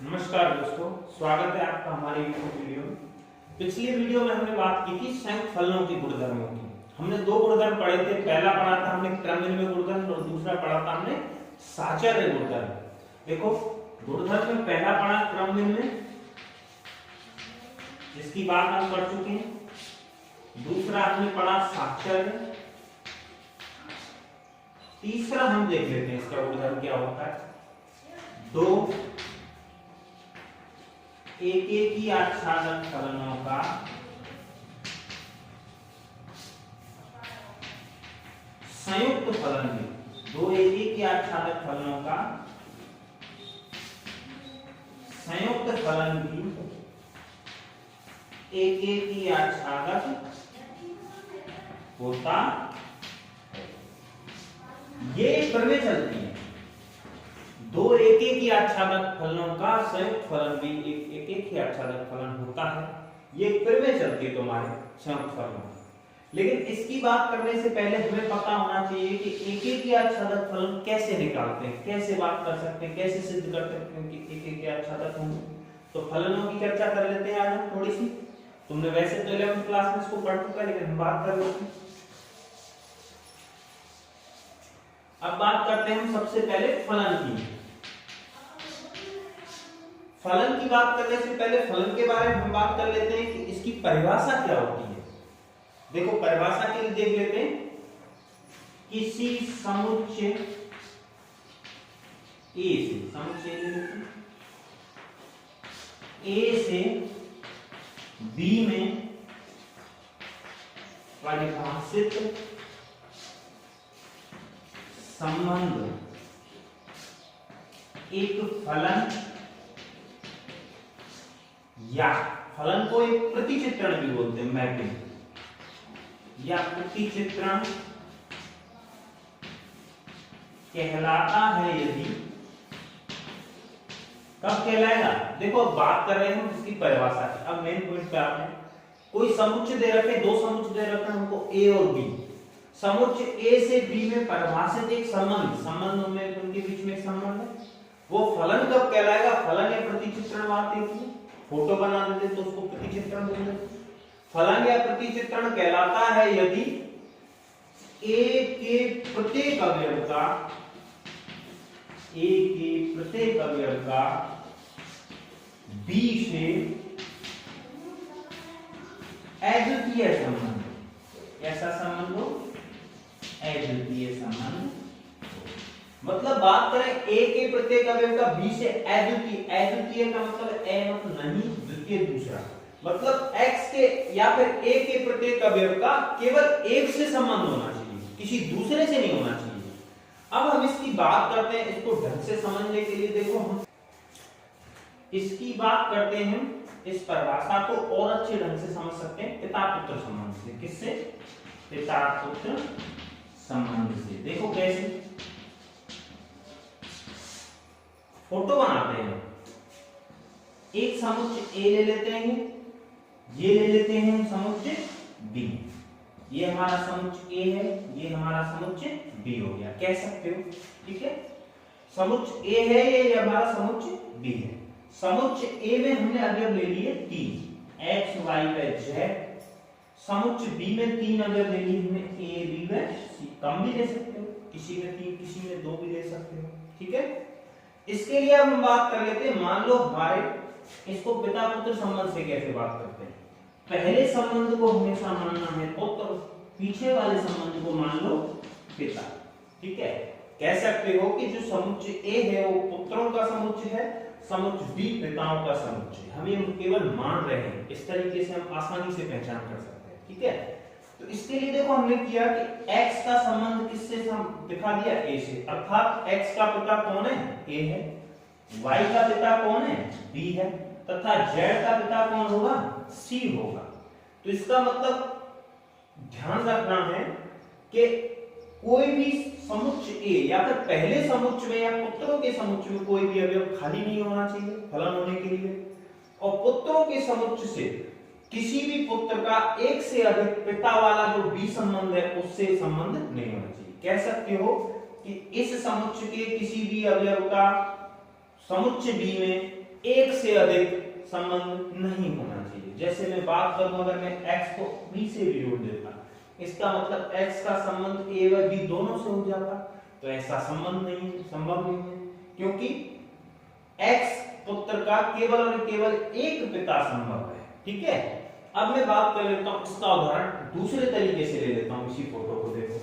नमस्कार दोस्तों, स्वागत है आपका हमारे YouTube वीडियो में। पिछली वीडियो में हमने बात की थी संयुक्त फलनों के गुणधर्मों की। हमने दो गुणधर्म पढ़े थे। पहला पढ़ा था हमने क्रमनिर्णय गुणधर्म और दूसरा पढ़ा था हमने साचर्य गुणधर्म। देखो, गुणधर्म में पहला पढ़ा क्रमनिर्णय, जिसकी बात हम कर चुके हैं। दूसरा हमने पढ़ा साचर्य। तीसरा हम देख लेते हैं इसका गुणधर्म क्या होता है। दो एकेकी आच्छादक फलनों का संयुक्त फलन भी, दो एकेकी आच्छादक फलनों का संयुक्त फलन भी एकेकी आच्छादक होता है। ये क्रम चलती है। दो एकेकी आच्छादक फलनों का संयुक्त फलन भी एक ही आच्छादक फलन होता है। ये क्रम चलती है तुम्हारे संयुक्त फलन। लेकिन इसकी बात करने से पहले हमें पता होना चाहिए कि एकेकी आच्छादक फलन कैसे निकालते हैं, कैसे बात कर सकते हैं, कैसे सिद्ध कर सकते हैं कि एकेकी आच्छादक होंगे। तो फलनों की चर्चा कर लेते हैं आज हम थोड़ी सी। तुमने वैसे तो 11वीं क्लास में इसको पढ़ चुका है, लेकिन हम बात कर लेते हैं। अब बात करते हैं हम सबसे पहले फलन की। फलन की बात करने से पहले फलन के बारे में हम बात कर लेते हैं कि इसकी परिभाषा क्या होती है। देखो, परिभाषा के लिए देख लेते हैं। किसी समुच्चय ए से, समुच्चय ए से बी में परिभाषित संबंध एक फलन या फलन को एक प्रतिचित्रण भी बोलते हैं, मैपिंग या प्रतिचित्रण कहलाता है। यदि कब कहलाएगा? देखो, बात कर रहे हैं हम इसकी परिभाषा की। अब मेन पॉइंट पे आते हैं। कोई समुच्चय दे रखे, दो समुच्चय दे रखे हैं हमको ए और बी। समुच्चय ए से बी में परिभाषित एक संबंध में उनके बीच में संबंध है। वो फलन कब कहलाएगा? फलन या प्रतिचित्रण बात है। फोटो बना देते तो उसको प्रतिचित्रण बोल देते। फलन या प्रतिचित्रण कहलाता है यदि ए के प्रत्येक अवयव का बी से अद्वितीय संबंध। ऐसा संबंध हो, अद्वितीय संबंध। मतलब बात करें ए के प्रत्येक अवयव का बी से अद्वितीय। अद्वितीय का मतलब ए मतलब नहीं, द्वितीय दूसरा। मतलब x के या फिर a के प्रत्येक अवयव का केवल एक से संबंध होना चाहिए, किसी दूसरे से नहीं होना चाहिए। अब हम इसकी बात करते हैं, इसको ढंग से समझने के लिए देखो हम इसकी बात करते हैं। इस परिभाषा को और अच्छे ढंग से समझ सकते हैं पिता पुत्र संबंध से। किससे? पिता पुत्र संबंध से। देखो कैसे, फोटो बनाते हैं। एक समुच्चय ए ले लेते हैं, ये ले लेते हैं समुच्चय बी। ये हमारा समुच्चय ए है, ये हमारा समुच्चय बी हो गया, कह सकते हो। ठीक है, समुच्चय ए है, ये हमारा समुच्चय बी है। समुच्चय ए में हमने अवयव ले लिए 3, एक्स वाई व जेड। समुच्चय बी में 3 अवयव ले लिए हमने, ए बी व सी। कम भी ले सकते हो, किसी में 3 किसी में 2 भी ले सकते हो। ठीक है, इसके लिए हम बात कर लेते हैं। मान लो हमारे इसको पिता पुत्र संबंध से कैसे बात करते हैं। पहले संबंध को हमेशा मानना है पुत्र, पीछे वाले संबंध को मान लो पिता। ठीक है, कह सकते हो कि जो समुच्चय ए है वो पुत्रों का समुच्चय है, समुच्चय बी पिताओं का समुच्चय। हम ये केवल मान रहे हैं, इस तरीके से हम आसानी से पहचान कर सकते हैं। ठीक है, तो इसके लिए देखो हमने किया कि x का संबंध किससे दिखा दिया? a से। अर्थात x का पिता कौन है? a है। y का पिता कौन है? b है। तथा z का पिता कौन होगा? c होगा। तो इसका मतलब ध्यान रखना है कि कोई भी समुच्चय a या फिर पहले समुच्चय में या पुत्रों के समुच्चय में कोई भी अवयव खाली नहीं होना चाहिए फलन होने के लिए। और पुत्रों के समुच्चय से किसी भी पुत्र का एक से अधिक पिता वाला जो बी संबंध है उससे संबंध नहीं होना चाहिए। कह सकते हो कि इस समुच्चय के किसी भी अवयव का समुच्चय बी में एक से अधिक संबंध नहीं होना चाहिए। जैसे मैं बात करूं, अगर मैं x को b से भी जोड़ देता, इसका मतलब x का संबंध a व b दोनों से हो जाता, तो ऐसा संबंध नहीं, संभव नहीं है, क्योंकि x पुत्र का केवल और केवल एक पिता संभव है। ठीक है, अब मैं बात कर लेता हूं, इसका उदाहरण दूसरे तरीके से ले लेता हूं। इसी फोटो को देखो,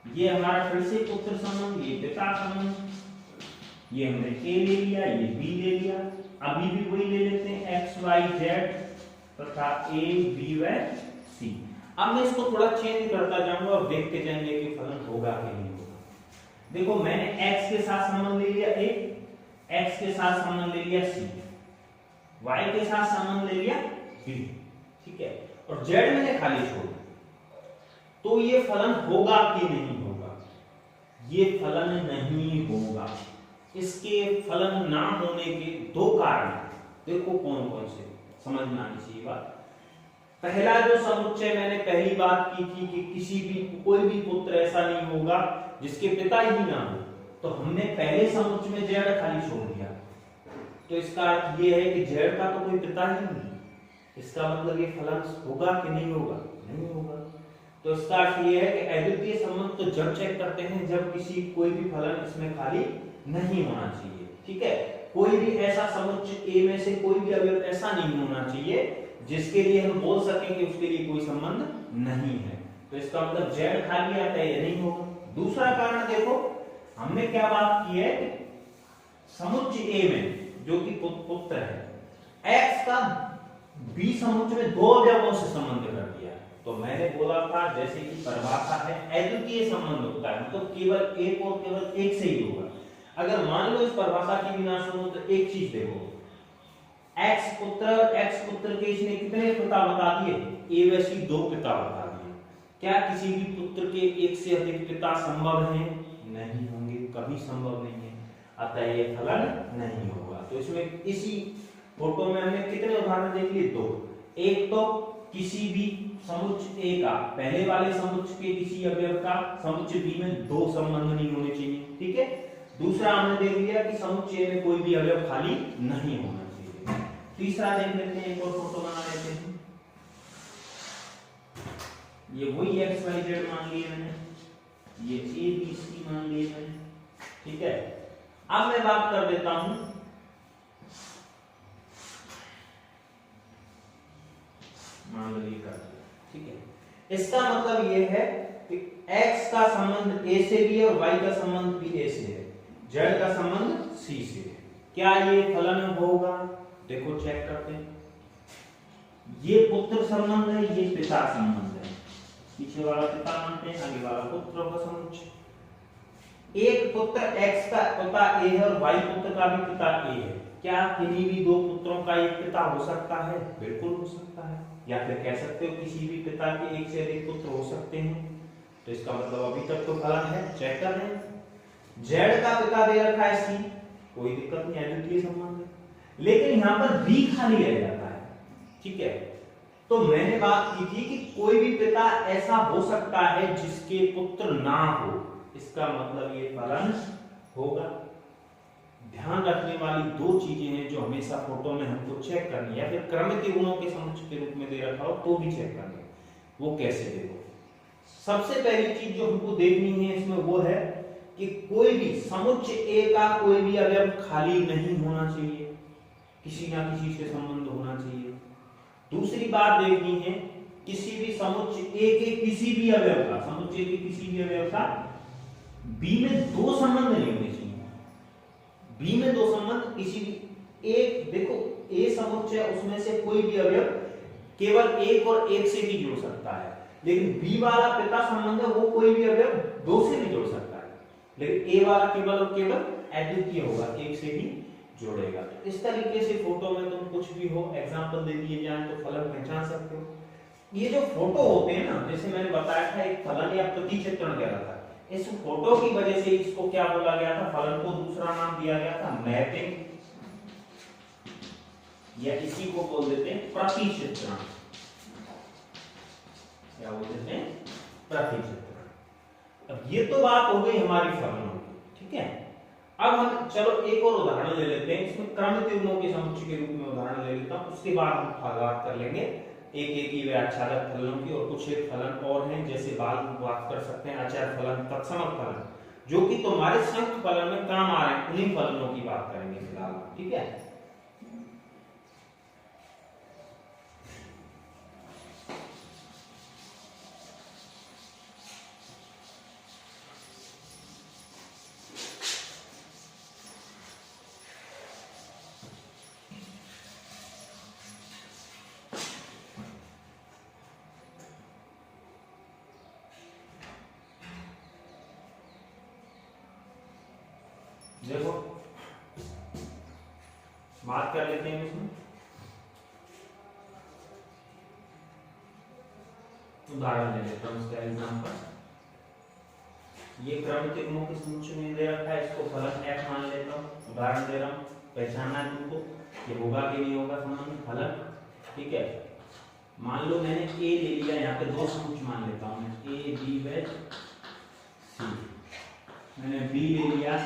ये हमारा फिर से पुत्र संबंध, ये पिता संबंध, ये हमने a ले लिया, ये b ले लिया, अभी भी वही ले लेते हैं x y z तथा a b व c। अब मैं इसको थोड़ा चेंज करता जाऊंगा और देखते जाएंगे कि फलन होगा कि नहीं होगा। देखो, मैंने x के साथ संबंध ले लिया a, x के साथ संबंध ले लिया c, y के साथ संबंध ले लिया b, ठीक है, और z मैंने खाली छोड़ दिया, तो ये फलन होगा कि नहीं होगा? ये फलन नहीं होगा। इसके फलन ना होने के दो कारण, देखो कौन कौन से, समझ में आनी चाहिए बात। पहला जो समुच्चय मैंने पहली बात की थी कि किसी भी कोई भी पुत्र ऐसा नहीं होगा जिसके पिता ही ना हो, तो हमने पहले समुच्चय में z खाली छोड़ दिया, तो इसका अर्थ ये है कि z का तो कोई पिता ही नहीं। इसका मतलब ये फलन होगा कि नहीं होगा? नहीं होगा। तो इसका अर्थ ये है कि अद्वितीय संबंध तो जब चेक करते हैं जब किसी कोई भी फलन इसमें खाली नहीं होना चाहिए। ठीक है, कोई भी ऐसा समुच्चय a में से कोई भी अवयव ऐसा नहीं होना चाहिए जिसके लिए हम बोल सकें कि उसके लिए कोई संबंध नहीं है। तो इसका मतलब z खाली आता है, ये नहीं होगा। दूसरा कारण देखो, हमने क्या बात की है, समुच्चय a में जो कि पुत्र है, x का b समुच्चय में दो अवयवों से संबंध कर दिया। तो मैंने बोला था जैसे कि परिभाषा है अद्वितीय संबंध होता है, मतलब केवल एक और केवल एक से ही होगा। अगर मान लो इस परिभाषा की बिना सुनो तो एक चीज देखो, x पुत्र के इसने कितने पिता बता दिए? a व c दो पिता बता दिए। क्या किसी भी पुत्र के एक से अधिक पिता संभव हैं? नहीं होंगे, कभी संभव नहीं है, अतः ये फलन नहीं होगा। तो इसमें इसी फोटो में हमने कितने उदाहरण देख लिए? दो। एक तो किसी भी समुच्चय A का पहले वाले समुच्चय के किसी अवयव का समुच्चय B में दो संबंध नहीं होने चाहिए। ठीक है, दूसरा हमने देख लिया कि समुच्चय में कोई भी अवयव खाली नहीं होना चाहिए। तीसरा देख लेते हैं, एक और फोटो बना लेते हैं। ये वही x y z मान लिए मैंने, ये a b c मान लिए मैंने। ठीक है, अब मैं बात कर देता हूं मान लो ये कर दिया। ठीक है, इसका मतलब ये है कि x का संबंध a से भी है और y का संबंध भी a से है, z का संबंध c से है। क्या ये फलन होगा? देखो चेक करते हैं। ये पुत्र संबंध है, ये पिता संबंध है, पीछे वाला पिता मानते हैं, आगे वाला पुत्र का समुच्चय। एक पुत्र x का पिता a है और y पुत्र का भी पिता a है। क्या किन्हीं भी दो पुत्रों का एक पिता हो सकता है? बिल्कुल हो सकता है। या फिर कह सकते हो किसी भी पिता के एक से अधिक पुत्र हो सकते हैं। तो इसका मतलब अभी तक तो फलन है, चेक कर रहे हैं। z का पिता दे रखा है c, कोई दिक्कत नहीं, अद्वितीय संबंध है। लेकिन यहां पर b खाली रह जाता है। ठीक है, तो मैंने बात की थी कि कोई भी पिता ऐसा हो सकता है जिसके पुत्र ना हो, इसका मतलब ये फलन होगा। ध्यान रखने वाली दो चीजें हैं जो हमेशा फोटो में हमको चेक करनी है, या फिर क्रमिक गुणों के समुच्चय के रूप में दे रखा हो तो भी चेक करनी है। वो कैसे? देखो, सबसे पहली चीज जो हमको देखनी है इसमें वो है कि कोई भी समुच्चय A का कोई भी अवयव खाली नहीं होना चाहिए, किसी ना किसी से संबंध होना चाहिए। दूसरी बात देखनी है, किसी भी समुच्चय A के किसी भी अवयव का, समुच्चय के किसी भी अवयव का B में दो संबंध नहीं होने चाहिए। B में दो संबंध किसी भी एक, देखो A समुच्चय उसमें से कोई भी अवयव केवल एक और एक से ही जुड़ सकता है, लेकिन B वाला पिता संबंध है वो कोई भी अवयव दो से भी जुड़ सकता है, लेकिन A वाला केवल और केवल अद्वितीय होगा, एक से ही जोड़ेगा। तो इस तरीके से फोटो में तुम कुछ भी हो एग्जांपल दे दिए जाए तो फलन पहचान सकते हो। ये जो फोटो होते हैं ना, जैसे मैंने बताया था एक फलन या प्रतिचित्रण कह रहा था, इस फोटो की वजह से इसको क्या बोला गया था? फलन को दूसरा नाम दिया गया था मैपिंग, या इसी को बोल देते हैं प्रतिचित्रण, क्या बोल देते हैं? प्रतिचित्रण। अब ये तो बात हो गई हमारी फलनों की। ठीक है, अब हम चलो एक और उदाहरण ले लेते हैं, इसमें क्रमित युग्मों के समुच्चय के रूप में उदाहरण ले लेता हूं, उसके बाद हम बात कर लेंगे एक एक की व्याख्यात्मक फलनों की, और कुछ एक फलन और हैं जैसे बात कर सकते हैं आचार फलन, तत्समक फलन, जो कि तुम्हारे संयुक्त फलन में काम आ रहे हैं, उन्हीं फलनों की बात करेंगे फिलहाल। ठीक है, देखो बात कर लेते हैं इसमें, उदाहरण ले लेता हूं इसका एग्जांपल। ये क्रमित युग्मों के समुच्चय में दे रखा है, इसको फलन f मान लेता हूं, उदाहरण दे रहा हूं, पहचानना है तुमको ये होगा कि नहीं होगा संबंध फलन। ठीक है, मान लो मैंने a ले लिया, यहाँ पे दो समुच्चय मान लेता हूं मैं, a b व c, मैंने b ले लिया,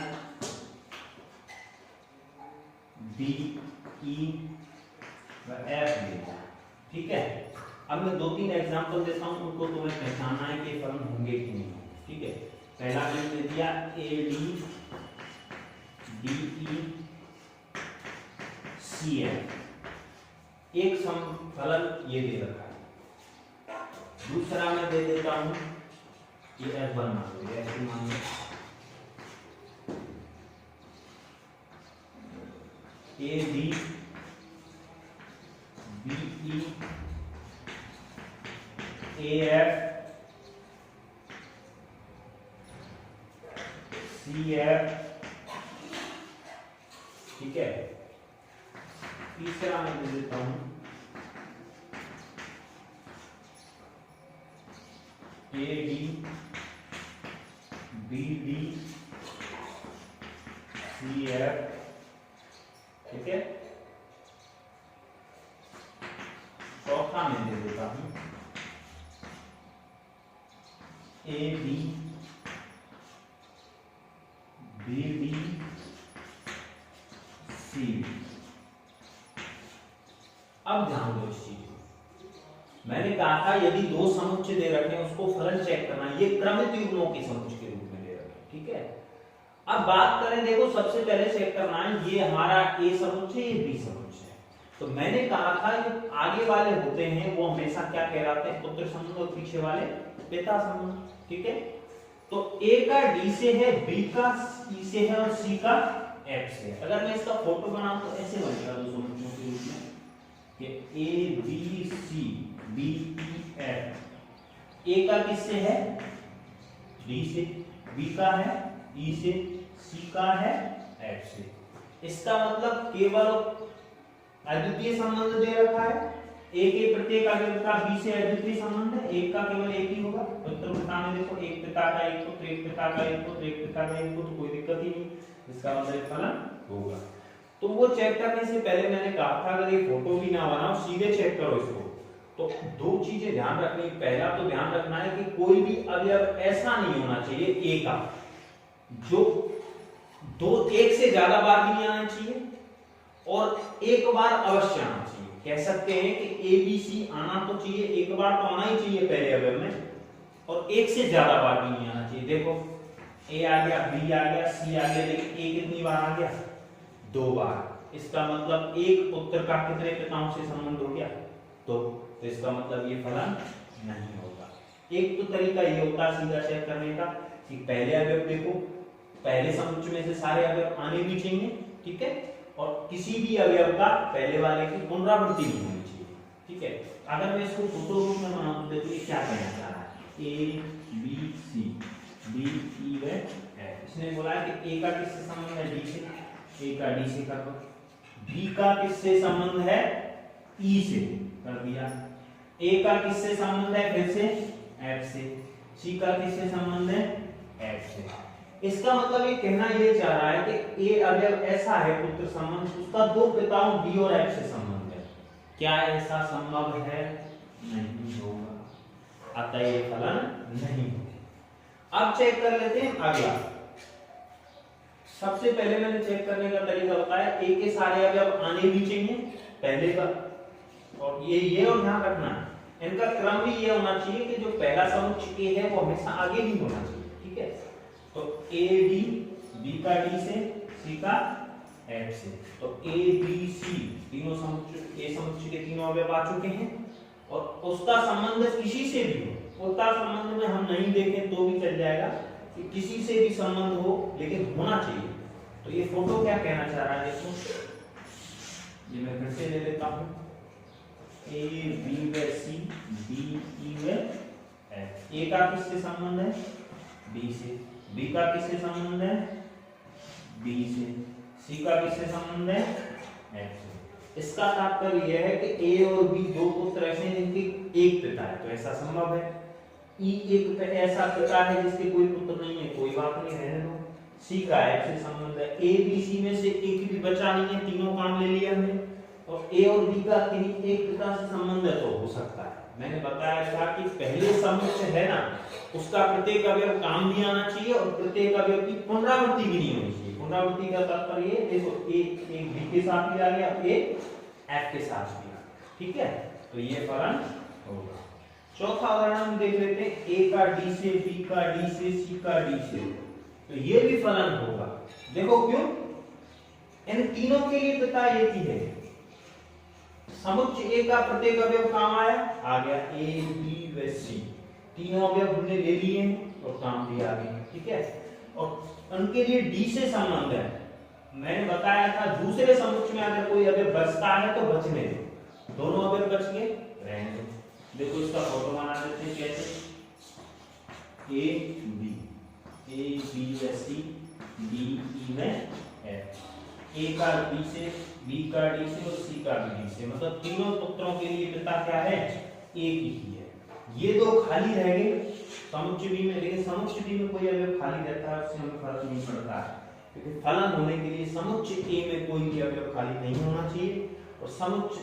b e व f ले लिया। ठीक है, अब मैं दो तीन एग्जांपल देता हूं, उनको तुम्हें पहचानना है कि फलन होंगे कि नहीं होंगे। ठीक है, पहला मैंने दे दिया a d d e c f, एक फलन ये दे रखा है। दूसरा मैं दे देता हूं ये एफ वन मान लो, एफ टू मान लो, A D B E A F C F. ठीक है, तीसरा मैं दे देता हूं A D B D C F. ठीक है, चौथा मैं दे देता हूं A B B D C. अब ध्यान दो इस चीज को, मैंने कहा था यदि दो समुच्चय दे रखे हैं उसको फलन चेक करना, ये क्रमित युग्मों के समुच्चय के रूप में दे रखे हैं। ठीक है, अब बात करें, देखो सबसे पहले चेक करना है ये हमारा ए समुच्चय, ये बी समुच्चय है। तो मैंने कहा था जो आगे वाले होते हैं वो हमेशा क्या कहलाते हैं, पुत्र संबंध, और पीछे वाले पिता संबंध। ठीक है, तो ए का डी से है, बी का ई से है, और सी का एफ से है। अगर मैं इसका फोटो बनाऊं तो ऐसे बनेगा दो समुच्चयों के रूप में कि A B C B E F. A का किससे है, डी से, बी का है ई से, सी का है एफ से। इसका मतलब केवल अद्वितीय संबंध दे रखा है, ए के प्रत्येक अवयव का बी से अद्वितीय संबंध है, एक का केवल एक ही होगा। उत्तर पिता में देखो एक पिता का एक पुत्र, एक पिता का एक पुत्र, एक पिता का एक पुत्र, कोई दिक्कत ही नहीं, इसका मतलब फलन होगा। तो वो चेक करने से पहले मैंने कहा था अगर ये फोटो भी ना बनाओ, सीधे चेक करो इसको। तो दो चीजें ध्यान रखनी, पहला तो ध्यान रखना है कि कोई भी अवयव ऐसा नहीं होना चाहिए ए का जो दो एक से ज्यादा बार भी नहीं आना चाहिए, और एक बार अवश्य आना चाहिए। कह सकते हैं कि ए बी सी आना तो चाहिए, एक बार तो आना ही चाहिए पहले अवयव में, और एक से ज्यादा बार भी नहीं आना चाहिए। देखो ए आ गया, बी आ गया, सी आ गया, लेकिन ए कितनी बार आ गया, दो बार। इसका मतलब एक उत्तर का कितने पिताओं से संबंध हो गया, तो इसका मतलब ये फलन नहीं होगा। एक तो तरीका ये होता है सीधा चेक करने का कि पहले अवयव देखो, पहले समुच्चय में से सारे अवयव आने भी चाहिए। ठीक है, और किसी भी अवयव का पहले वाले की पुनरावृत्ति नहीं होनी चाहिए। ठीक है, अगर मैं इसको फोटो रूप में बनाऊं तो देखो ये क्या कहना चाह रहा है, ए बी सी डी ई व एफ। इसने बोला है कि ए का किससे संबंध है, डी से, ए का डी से कर दो, बी का किससे संबंध है, ई से कर दिया, ए का किससे संबंध है फिर से एफ से, सी का किससे संबंध है एफ से। इसका मतलब ये कहना ये चाह रहा है कि ए अवयव ऐसा है पुत्र संबंध, उसका दो पिताओं डी और एफ से संबंध है। क्या ऐसा संभव है, नहीं होगा, अतः ये फलन नहीं होगा। अब चेक कर लेते हैं अगला, सबसे पहले मैंने चेक करने का तरीका बताया, ए के सारे अवयव आने भी चाहिए पहले का, और ये और ध्यान रखना है इनका क्रम भी ये होना चाहिए कि जो पहला समुच्चय ए है वो हमेशा आगे ही होना चाहिए, ठीक है। तो ए डी, बी का डी से, सी का एफ से, तो ए बी सी तीनों समुच्चय, ए समुच्चय के तीनों अवयव आ चुके हैं, और उसका संबंध किसी से भी हो, उसका संबंध में हम नहीं देखें तो भी चल जाएगा कि किसी से भी संबंध हो लेकिन होना चाहिए। तो ये फोटो क्या कहना चाह रहा है देखो, ये मैं फिर से ले लेता हूं, ए बी व सी, बी ई व एफ। ए का किससे संबंध है, बी से, बी का किससे संबंध है, बी से, सी का किससे संबंध है, एफ से। इसका तात्पर्य यह है कि ए और बी दो पुत्र ऐसे हैं जिनके एक पिता है, तो ऐसा संभव है। ई एक ऐसा पिता है जिसके कोई पुत्र नहीं है, कोई बात नहीं, रहने दो। सी का एफ से संबंध है, ए बी सी में से एक भी बचा नहीं है, तीनों काम ले लिया हमने, और ए और बी का किसी एक पिता से संबंध है तो हो सकता है। मैंने बताया था कि पहले समुच्चय है ना, उसका प्रत्येक अवयव काम भी आना चाहिए और प्रत्येक अवयव की पुनरावृत्ति भी नहीं होनी चाहिए। पुनरावृत्ति का तात्पर्य देखो, ए एक बी के साथ भी आ गया, ए एफ के साथ भी आ गया, ठीक है, तो ये फलन होगा। चौथा उदाहरण हम देख लेते हैं, ए का डी से, बी का डी से, सी का डी से, तो ये भी फलन होगा। देखो क्यों, इन तीनों के लिए पिता एक ही है, समुच्चय ए का प्रत्येक अवयव काम आया, आ गया, ए बी व सी तीनों अवयव हमने ले लिए और काम भी आ गए, ठीक है। और उनके लिए डी से संबंध है, मैंने बताया था दूसरे समुच्चय में अगर कोई अवयव बचता है तो बचने दो, दोनों अवयव बच गए रहने दो। देखो इसका फोटो बना देते हैं कैसे, ए बी व सी, डी ई व एफ, ए का बी से, बी का डी से और सी का भी डी से, मतलब तीनों पुत्रों के लिए पिता क्या है, एक ही है। ये दो खाली रह गए समुच्चय बी में, लेकिन समुच्चय बी में कोई अवयव खाली रहता है उससे हमें फर्क नहीं पड़ता है, क्योंकि फलन होने के लिए समुच्चय ए में कोई भी अवयव खाली नहीं होना चाहिए, और समुच्चय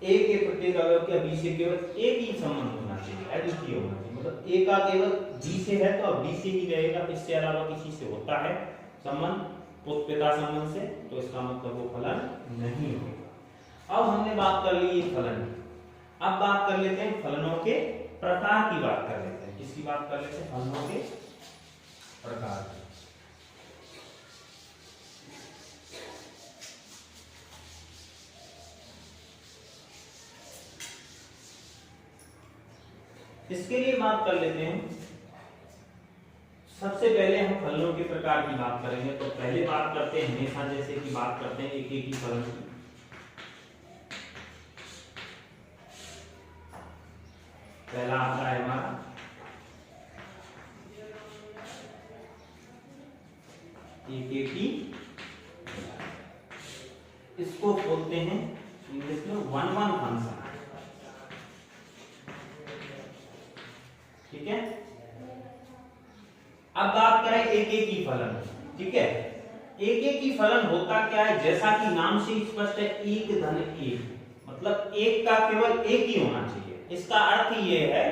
ए के प्रत्येक अवयव के बी से केवल एक ही संबंध होना चाहिए, अद्वितीय होना चाहिए, मतलब ए का केवल बी से है तो बी से ही रहेगा, इससे अलावा किसी से होता है संबंध पिता संबंध से, तो इसका मतलब वो फलन नहीं होगा। अब हमने बात कर ली ये फलन, अब बात कर लेते हैं फलनों के प्रकार की बात कर लेते हैं। किसकी बात कर लेते हैं, फलनों के प्रकार की। इसके लिए बात कर लेते हैं, सबसे पहले हम फलनों के प्रकार की बात करेंगे। तो पहले बात करते हैं हमेशा जैसे कि बात करते हैं एक एक ही फलन की। पहला आता है हमारा एक एक ही, इसको बोलते हैं इंग्लिश में वन वन फंक्शन, ठीक है। अब बात करें एक एक ही फलन, ठीक है। एक एक ही फलन होता क्या है, जैसा कि नाम से स्पष्ट है, एक धन एक, मतलब एक का केवल एक ही होना चाहिए। इसका अर्थ ये है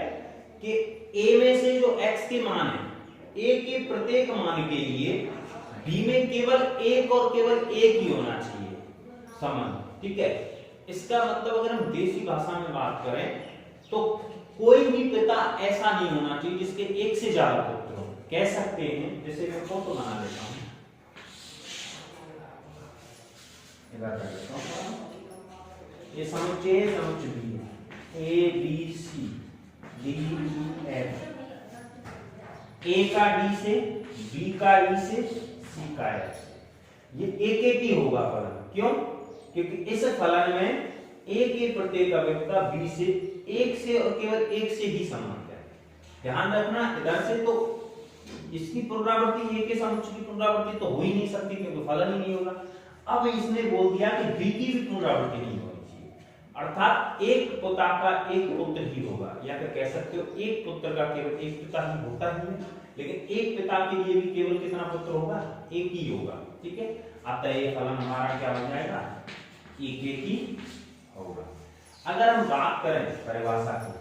कि a में से जो x के मान है, a के प्रत्येक मान के लिए b में केवल एक और केवल एक ही होना चाहिए संबंध, ठीक है। इसका मतलब अगर हम देसी भाषा में बात करें तो कोई भी पिता ऐसा नहीं होना चाहिए जिसके एक से ज्यादा पुत्र हो। कह सकते हैं, जैसे मैं फोटो बना लेता हूं, ये समुच्चय है, समुच्चय बी है, A B C D E F, A का डी से, बी का ई से, सी का एफ, ये एक एक ही होगा फलन। क्यों? क्योंकि इस फलन में ए के प्रत्येक अवयव का बी से एक से और केवल एक से ही संबंध है। ध्यान रखना, इधर से तो इसकी पुनरावृत्ति, ए के समुच्चय की पुनरावृत्ति तो हो ही नहीं सकती क्योंकि फलन ही नहीं होगा। अब इसने बोल दिया कि बी की भी पुनरावृत्ति नहीं होनी चाहिए, अर्थात एक पिता का एक पुत्र ही होगा, या फिर कह सकते हो एक पुत्र का केवल एक पिता ही होता ही है, लेकिन एक पिता के लिए भी केवल कितना पुत्र होगा, एक ही होगा, ठीक है। अतः ये फलन हमारा क्या हो जाएगा, एक एक ही होगा। अगर हम बात करें परिभाषा को,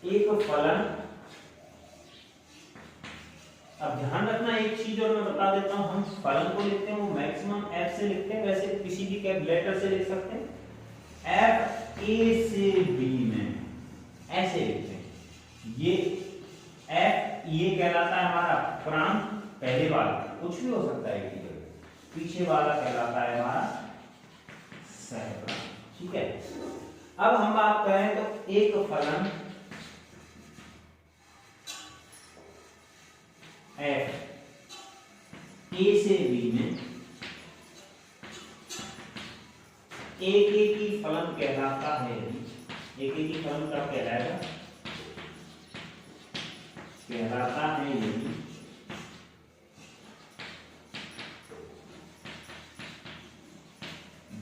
एक फलन अब ध्यान रखना एक चीज और मैं बता देता हूं, हम फलन को लिखते हैं वो मैक्सिमम एफ से लिखते हैं, वैसे किसी भी कैलकुलेटर से लिख सकते हैं। एफ ए से बी में ऐसे लिखते हैं, ये एफ ये कहलाता है हमारा प्रांत, पहले वाला कुछ भी हो सकता है, पीछे वाला कहलाता है हमारा सहप्रांत। ठीक है, अब हम बात करें तो एक फलन एफ ए से बी में एक एक ही फलन कहलाता है, एक एक ही फलन कब कहलाएगा, कहलाता है यदि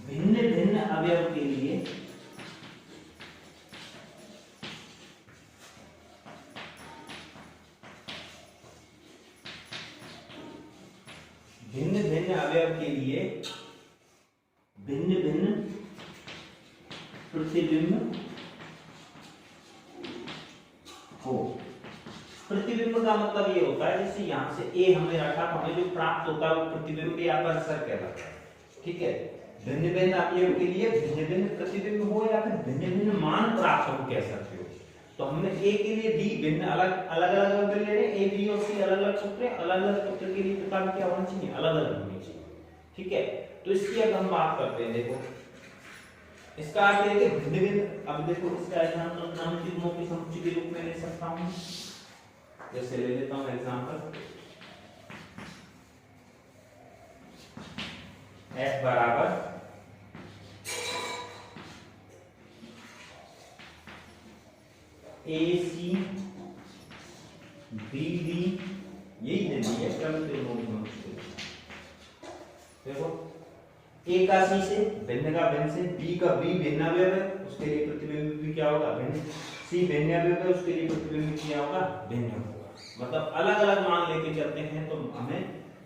भिन्न भिन्न अवयव के लिए भिन्न भिन्न अवयव के लिए भिन्न भिन्न प्रतिबिंब हो। प्रतिबिंब का मतलब ये होता है जैसे यहां से ए हमने रखा तो हमें जो प्राप्त होता है वो प्रतिबिंब या आकर्षक कहलाता है। ठीक है, भिन्न भिन्न अवयव के लिए भिन्न भिन्न प्रतिबिंब हो या फिर भिन्न भिन्न मान प्राप्त हो कह सकते हो। तो हमने ए के लिए डी भिन्न अलग अलग अलग ले रहे, ए बी और सी अलग अलग सूत्र, अलग अलग सूत्र के लिए प्रकार क्या होना चाहिए, अलग अलग होनी चाहिए। ठीक है, तो इसकी अब हम बात करते हैं। देखो इसका अर्थ है कि भिन्न भिन्न, अब देखो इसका एग्जांपल नामित युग्मों के समुच्चय के रूप में ले सकता हूं, जैसे ले लेता हूं एग्जांपल f बराबर ए सी बी डी, यही दे दी है क्रमिक युग्मों के समुच्चय। देखो ए का सी से, भिन्न का भिन्न से, बी का बी भिन्न अवयव है उसके लिए प्रतिबिंब भी क्या होगा, भिन्न। सी भिन्न अवयव है उसके लिए प्रतिबिंब क्या होगा, भिन्न होगा। मतलब अलग अलग मान लेके चलते हैं तो हमें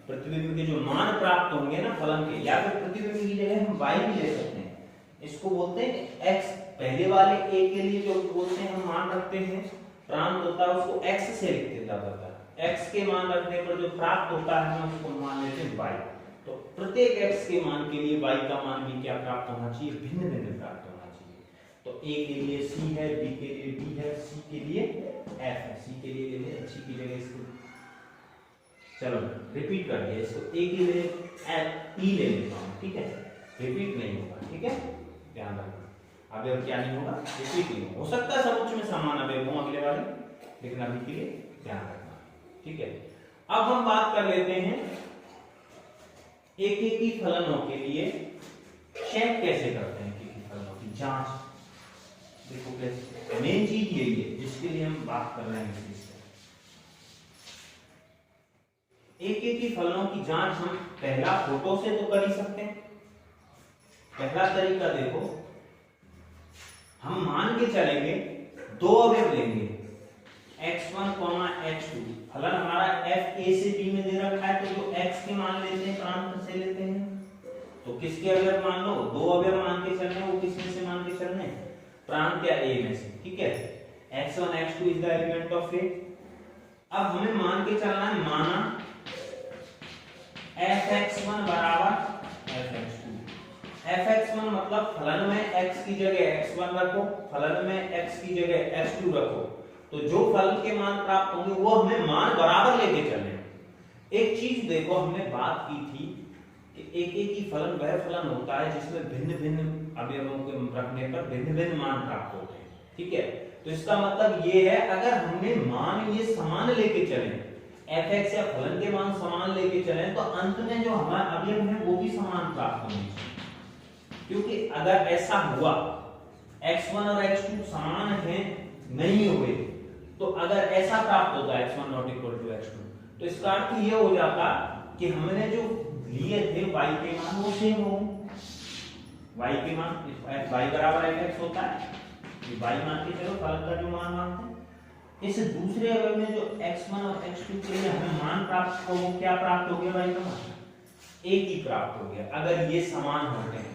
प्रतिबिंब के जो मान प्राप्त होंगे ना फलन के, या फिर प्रतिबिंब की जगह हम y भी ले सकते हैं, इसको बोलते हैं x। पहले वाले a के लिए जो बोलते हैं हम मान रखते हैं, प्राप्त होता है उसको x से लिख देता था, x के मान रखने पर जो प्राप्त होता है हम उसको मान लेते हैं y। तो प्रत्येक x के मान के लिए y का मान भी क्या प्राप्त होना चाहिए, भिन्न भिन्न प्राप्त होना चाहिए। तो a के लिए c है, b के लिए d है, c के लिए f है, c के लिए ले ले, c की जगह इसको चलो रिपीट कर दिया, इसको a के लिए e ले लेता हूं। ठीक है, रिपीट नहीं होगा। ठीक है, ध्यान रखना, अवयव क्या नहीं होगा, रिपीट नहीं होगा। हो सकता है समुच्चय में समान अवयव हो अगले वाले, लेकिन अभी के लिए ध्यान रखना। ठीक है, अब हम बात कर लेते हैं एक एक ही फलनों के लिए चेक कैसे करते हैं, एक एक ही फलनों की जांच। देखो कैसे, मेन चीज यही है जिसके लिए हम बात कर रहे हैं। एक एक ही फलनों की जांच हम पहला फोटो से तो कर ही सकते हैं। पहला तरीका देखो, हम मान के चलेंगे दो अवयव लेंगे x1, x2। फलन हमारा f a से b में दे रखा है, तो जो x के मान लेते हैं प्रांत से लेते हैं। तो किसके अवयव मान लो, दो अवयव मान के चलने, वो किसमें से मान के चलने, प्रांत या a में से। ठीक है, x1 x2 is the element of a। अब हमें मान के चलना है, माना fx1 बराबर fx2। fx1 मतलब फलन में x की जगह x1 रखो, फलन में x की जगह x2 रखो, तो जो फलन के मान प्राप्त होंगे वो हमें मान बराबर लेके चलने। एक चीज देखो, हमने बात की थी कि एक एक ही फलन वह फलन होता है जिसमें भिन्न भिन्न अवयवों के रखने पर भिन्न भिन्न मान प्राप्त होते हैं। ठीक है, तो इसका मतलब ये है अगर हमने मान ये समान लेके चले, fx या फलन के मान समान लेके चले, तो अंत में जो हमारा अवयव है वो भी समान प्राप्त होंगे। क्योंकि अगर ऐसा हुआ x1 और x2 समान हैं नहीं हुए, तो अगर ऐसा प्राप्त होता है x1 not equal to x2, तो इसका अर्थ ये हो जाता कि हमने जो लिए थे y के मान वो सेम हो। y के मान y बराबर fx होता है, ये y मान के चलो फलन का जो मान मानते हैं। इस दूसरे अवयव में जो x1 और x2 के लिए हमें मान प्राप्त हो, क्या प्राप्त हो गया, y का मान एक ही प्राप्त हो गया अगर ये समान होते हैं।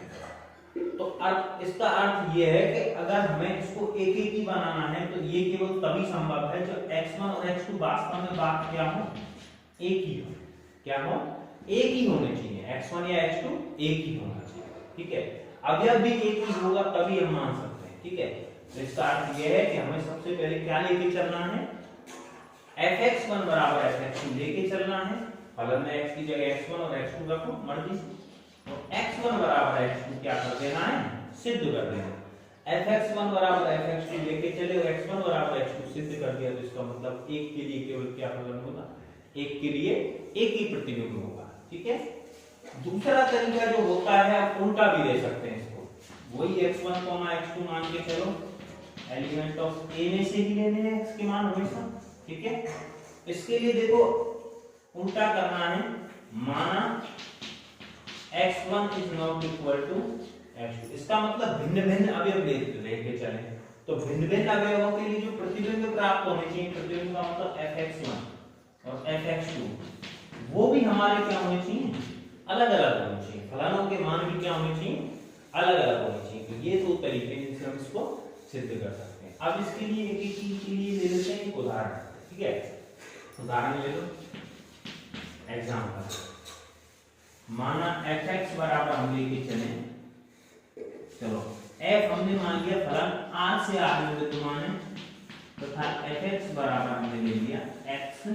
तो अर्थ, इसका अर्थ ये है कि अगर हमें इसको एक एक ही बनाना है तो ये केवल तभी संभव है जब x1 और x2 वास्तव में बात क्या हो, एक ही हो, क्या हो, एक ही होने चाहिए, x1 या x2 एक ही होना चाहिए, ठीक है। अवयव भी एक ही होगा तभी हम मान सकते हैं, ठीक है। तो इसका अर्थ यह है कि हमें सबसे पहले क्या लेके चलना है, fx1 बराबर fx2 लेके चलना है। फलन में x की जगह x1 और x2 रखो मर्जी से, तो x1 बराबर x2 क्या कर देना है, सिद्ध कर देना। fx1 बराबर fx2 लेके चले और x1 बराबर x2 सिद्ध कर दिया, तो इसका मतलब एक के लिए केवल क्या फलन होगा, एक के लिए एक ही प्रतिबिंब होगा, ठीक है। दूसरा तरीका जो होता है आप उल्टा भी ले सकते हैं इसको, वही x1, x2 मान के चलो, एलिमेंट ऑफ a में से ही लेने हैं x के मान हमेशा, ठीक है। इसके लिए देखो उल्टा करना है, माना x1 is not equal to x2, इसका मतलब भिन्न भिन्न अवयव लेके चले, तो भिन्न भिन्न अवयवों के लिए जो प्रतिबिंब प्राप्त होने चाहिए, प्रतिबिंब का मतलब fx1 और fx2, वो भी हमारे क्या होने चाहिए, अलग अलग होने चाहिए, फलनों के मान भी क्या होने चाहिए, अलग अलग होने चाहिए। तो ये दो तरीके जिनसे हम इसको सिद्ध कर सकते हैं। अब इसके लिए एक एक चीज के लिए ले लेते हैं एक उदाहरण, ठीक है। उदाहरण ले लो, एग्जांपल, माना fx बराबर हम लेके चले, चलो f हमने मान लिया फलन r से r में विद्यमान है, तथा fx बराबर हमने ले लिया x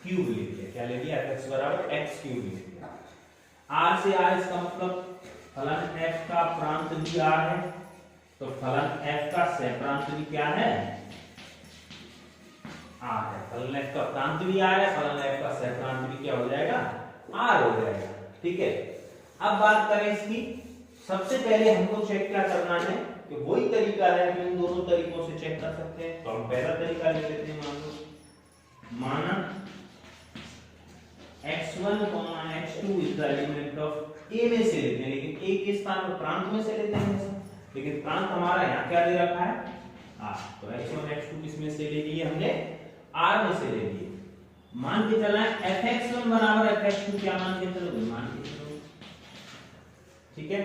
क्यूब ले लिया, क्या ले लिया, fx बराबर x क्यूब ले लिया। r से r इसका मतलब फलन f का प्रांत भी r है, तो फलन f का सहप्रांत भी क्या है, r है। फलन f का प्रांत भी r है, फलन f का सहप्रांत भी क्या हो जाएगा, r हो जाएगा, ठीक है। अब बात करें इसकी, सबसे पहले हमको चेक क्या करना है, कि वही तरीका है कि इन दोनों तरीकों से चेक कर सकते हैं। तो हम पहला तरीका ले लेते हैं, मान लो, माना x1, x2 is the element of a में से लेते हैं, लेकिन a के स्थान पर प्रांत में से लेते हैं, लेकिन प्रांत हमारा यहाँ क्या दे रखा है, r, तो x1 x2 किस में से ले लिए हमने, r में से ले लिए। मान के चलना है fx1 बराबर fx2, क्या मान के चलो, मान के चलो, ठीक है।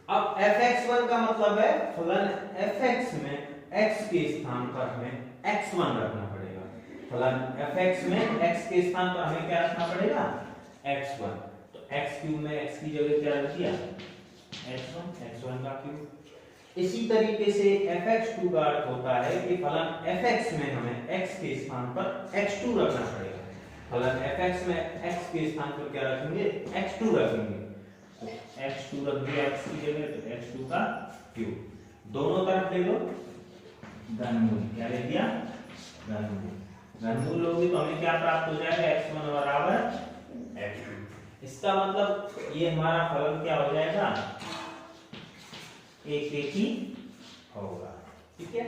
अब fx1 का मतलब है फलन fx में x के स्थान पर हमें x1 रखना पड़ेगा, फलन fx में x के स्थान पर हमें क्या रखना पड़ेगा, x1, तो x क्यूब में x की जगह क्या रख दिया, x1 का क्यूब। इसी तरीके से fx2 का अर्थ होता है कि फलन fx में हमें x के स्थान पर x2 रखना पड़ेगा, फलन fx में x के स्थान पर क्या रखेंगे, x2 रखेंगे, तो x2 रख दिया x की जगह, तो x2 का क्यूब। दोनों तरफ ले लो घनमूल, क्या ले दिया, घनमूल। घनमूल लोगे तो हमें क्या प्राप्त हो जाएगा, x1 बराबर x2। इसका मतलब ये हमारा फलन क्या हो जाएगा, एक एक ही होगा, ठीक है।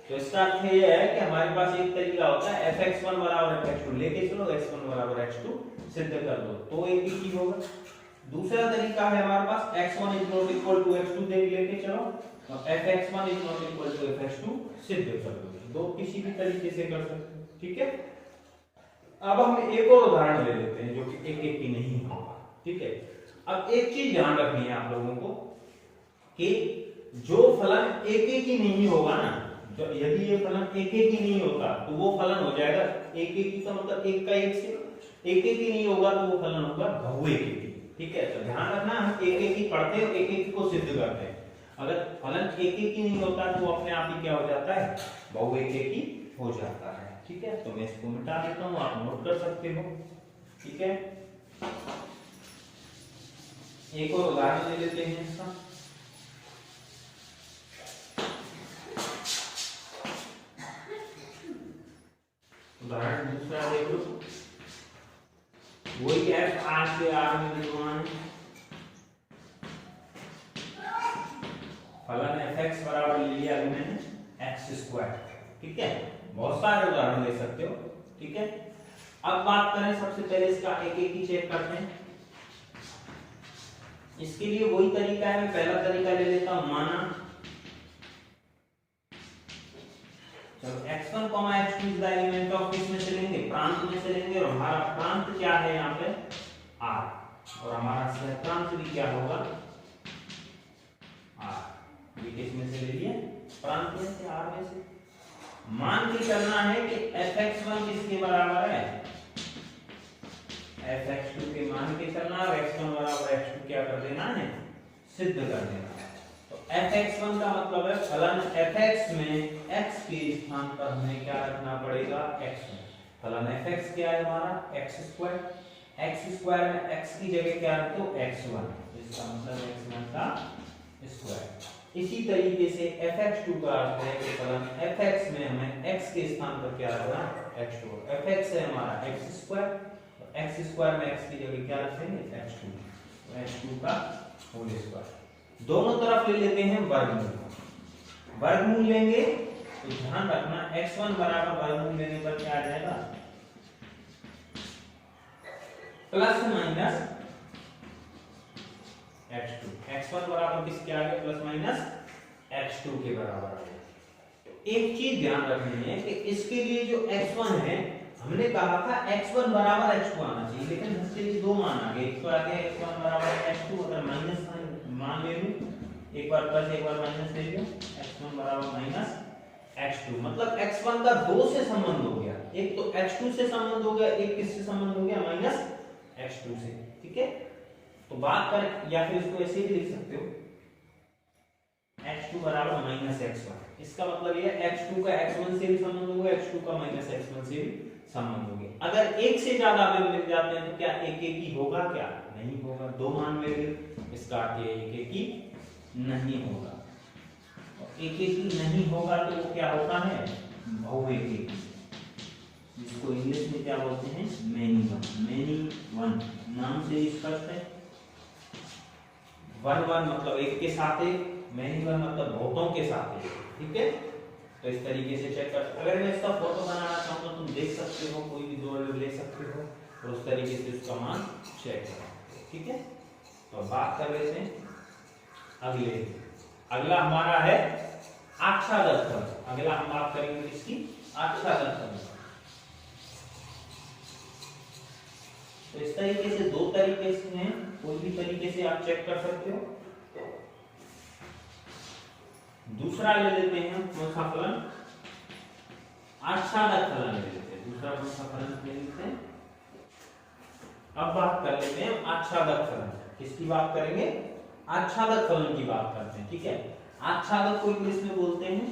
तो इसका अर्थ ये है कि हमारे पास एक तरीका होता है fx1 बराबर fx2 लेके चलो, x1 बराबर x2 सिद्ध कर दो, तो एक ही होगा। दूसरा तरीका है हमारे पास x1 is not equal to x2 लेके चलो, तो fx1 is not equal to fx2 सिद्ध कर दो। दो किसी भी तरीके से कर सकते हैं, ठीक है। अब हम एक और उदाहरण ले लेते हैं जो कि एक एक की नहीं होगा, ठीक है। अब एक चीज ध्यान रखनी है आप लोगों को कि जो फलन एक एक ही नहीं होगा ना, जो यदि ये फलन एक एक ही नहीं होता तो वो फलन हो जाएगा एक एक ही का मतलब एक का एक से, एक एक ही नहीं होगा तो वो फलन होगा बहु एक ही, ठीक है। तो ध्यान रखना हम एक एक ही पढ़ते हैं, एक एक को सिद्ध करते हैं। अगर फलन एक एक ही नहीं होता तो अपने आप ही क्या हो जाता है, बहु एक एक ही हो जाता है, ठीक है। तो मैं इसको मिटा देता हूँ, आप नोट कर सकते हो, ठीक है। एक और उदाहरण ले लेते हैं इसका, उदाहरण दूसरा देख लो, वही f r से r में विद्यमान है, फलन fx बराबर ले लिया मैंने x², ठीक है। बहुत सारे उदाहरण ले सकते हो, ठीक है। अब बात करें सबसे पहले इसका एक एक ही चेक करते हैं। इसके लिए वही तरीका है, मैं पहला तरीका ले लेता हूं, माना चलो x1, x2 is the element of किस में से लेंगे, प्रांत में से लेंगे, और हमारा प्रांत क्या है यहाँ पे r, और हमारा सहप्रांत भी क्या होगा r, ये किस में से ले लिए, प्रांत में से, r में से। मान के चलना है कि fx1 किसके बराबर है, fx2 के मान के चलना और x1 बराबर x2 क्या कर देना है, सिद्ध कर देना। तो fx1 का मतलब है फलन fx में x के स्थान पर हमें क्या रखना पड़ेगा, x1। फलन fx क्या है हमारा, x² में x की जगह क्या रख दो, x1, इसका मतलब x1 का स्क्वायर। इसी तरीके से fx2 का अर्थ है कि फलन fx में हमें x के स्थान पर क्या रखना, x2। fx है हमारा x² और x² में x की जगह क्या रखेंगे, x2, तो x2 का होल स्क्वायर। दोनों तरफ ले लेते हैं वर्गमूल। वर्गमूल लेंगे तो ध्यान रखना x1 बराबर वर्गमूल लेने पर क्या आ जाएगा, प्लस माइनस x2। x1 बराबर किसके आगे, प्लस माइनस x2 के बराबर आ गया। एक चीज ध्यान रखनी है कि इसके लिए जो x1 है, हमने कहा था x1 बराबर x2 आना चाहिए, लेकिन इसके लिए दो मान आ गए। एक तो आ गया x1 बराबर x2, अगर माइनस मान ले लूं, एक बार प्लस एक बार माइनस ले लूं, x1 बराबर माइनस x2, मतलब x1 का 2 से संबंध हो गया। एक तो x2 से संबंध हो गया, एक किससे संबंध हो गया, माइनस x2 से। ठीक है, तो बात कर, या फिर इसको ऐसे भी लिख सकते हो x2 बराबर माइनस x1। इसका मतलब ये x2 का x1 से भी संबंध हो गया, x2 का माइनस x1 से भी संबंध हो गया। अगर एक से ज्यादा अवयव मिल जाते हैं तो क्या एक एक ही होगा, क्या नहीं होगा। दो मान मिल गए, इसका अर्थ है एक एक ही नहीं होगा। एक एक ही नहीं होगा तो वो क्या होता है, बहुएकी, जिसको इंग्लिश में क्या बोलते हैं, मैनी वन। मैनी वन नाम से ही स्पष्ट है। वन वन मतलब एक के साथ एक, मैनी वन मतलब बहुतों के साथ एक। ठीक है, तो इस तरीके से चेक कर। अगर मैं इसका फोटो बनाना चाहूँ तो तुम देख सकते हो, कोई भी दो ले सकते हो और उस तरीके से उसका मान चेक करो। ठीक है, तो बात कर लेते हैं अगले। अगला हमारा है आच्छादक फलन। अगला हम बात करेंगे इसकी आच्छादक फलन। तो इस तरीके से दो तरीके से हैं, कोई भी तरीके से आप चेक कर सकते हो। दूसरा ले लेते हैं कौन सा फलन, आच्छादक फलन ले लेते हैं। दूसरा कौन सा फलन ले लेते हैं, अब बात कर लेते हैं आच्छादक फलन। किसकी बात करेंगे, आच्छादक फलन की बात करते हैं। ठीक है, आच्छादक को इंग्लिश में बोलते हैं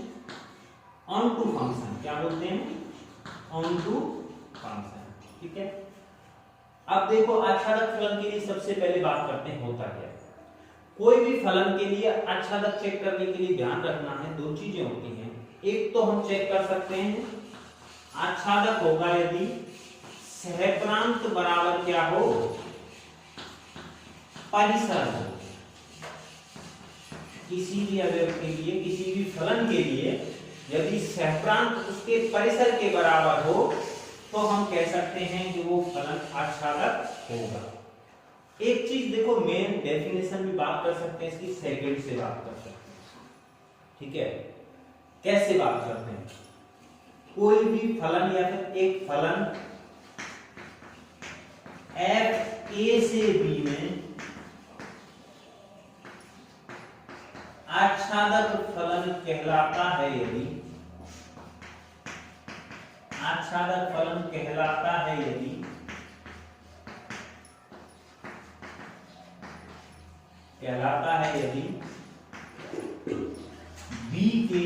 ऑन टू फंक्शन। क्या बोलते हैं, ऑन टू फंक्शन। ठीक है, अब देखो आच्छादक फलन के लिए सबसे पहले बात करते हैं होता क्या है। कोई भी फलन के लिए आच्छादक चेक करने के लिए ध्यान रखना है, दो चीजें होती हैं। एक तो हम चेक कर सकते हैं आच्छादक होगा यदि सहप्रांत बराबर क्या हो, परिसर हो। किसी भी अवयव के लिए, किसी भी फलन के लिए यदि सहप्रांत उसके परिसर के बराबर हो तो हम कह सकते हैं कि वो फलन आच्छादक होगा। एक चीज देखो, मेन डेफिनेशन भी बात कर सकते हैं इसकी, सेकंड से बात कर सकते हैं। ठीक है, कैसे बात करते हैं, कोई भी फलन या फिर एक फलन f a से b में आच्छादक फलन कहलाता है यदि, आच्छादक फलन कहलाता है यदि b के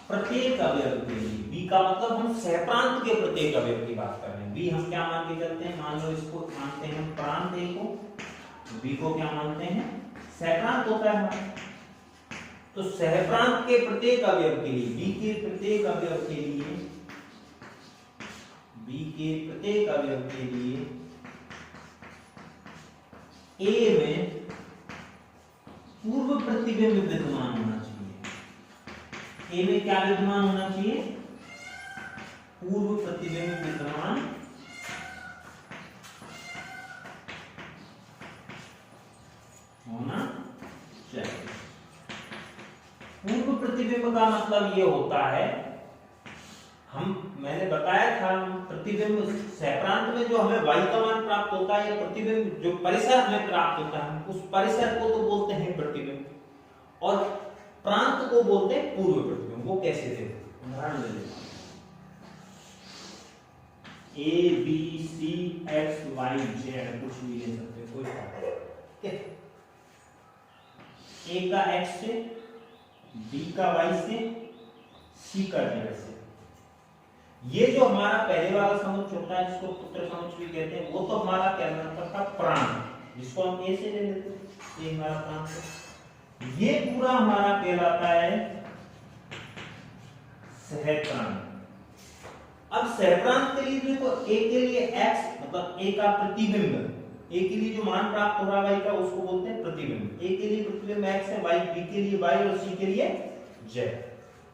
प्रत्येक अवयव के लिए, b का मतलब हम सहप्रांत के प्रत्येक अवयव की बात कर रहे हैं। b हम क्या मान के चलते हैं, मान लो इसको मानते हैं प्रांत a को, b को क्या मानते हैं, सहप्रांत होता है हमारा। तो सहप्रांत के प्रत्येक अवयव के लिए, b के प्रत्येक अवयव के लिए, b के प्रत्येक अवयव के लिए a में पूर्व प्रतिबिंब विद्यमान होना चाहिए। a में क्या विद्यमान होना चाहिए, पूर्व प्रतिबिंब विद्यमान होना चाहिए। पूर्व प्रतिबिंब का मतलब ये होता है, मैंने बताया था प्रतिबिंब सहप्रांत में जो हमें y का मान प्राप्त होता है, या प्रतिबिंब जो परिसर हमें प्राप्त होता है, उस परिसर को तो बोलते हैं प्रतिबिंब, और प्रांत को बोलते हैं पूर्व प्रतिबिंब। वो कैसे थे, उदाहरण ले लेते हैं। A B C X Y Z कुछ भी ले सकते हैं, कोई फर्क नहीं, ठीक है। ए का एक्स से, बी का वाई से, सी का जेड से। ये जो हमारा पहले वाला समुच्च होता है जिसको पुत्र समुच्च भी कहते हैं, वो तो हमारा क्या नाम था, प्रांत, जिसको हम ए से ले लेते हैं, ये हमारा प्रांत है। ये पूरा हमारा कहलाता है सहप्रांत। अब सहप्रांत के लिए देखो, ए के लिए x मतलब ए का प्रतिबिंब, ए के लिए जो मान प्राप्त हो रहा है y का, उसको बोलते हैं प्रतिबिंब। ए के लिए प्रतिबिंब x है, y बी के लिए y और c के लिए z।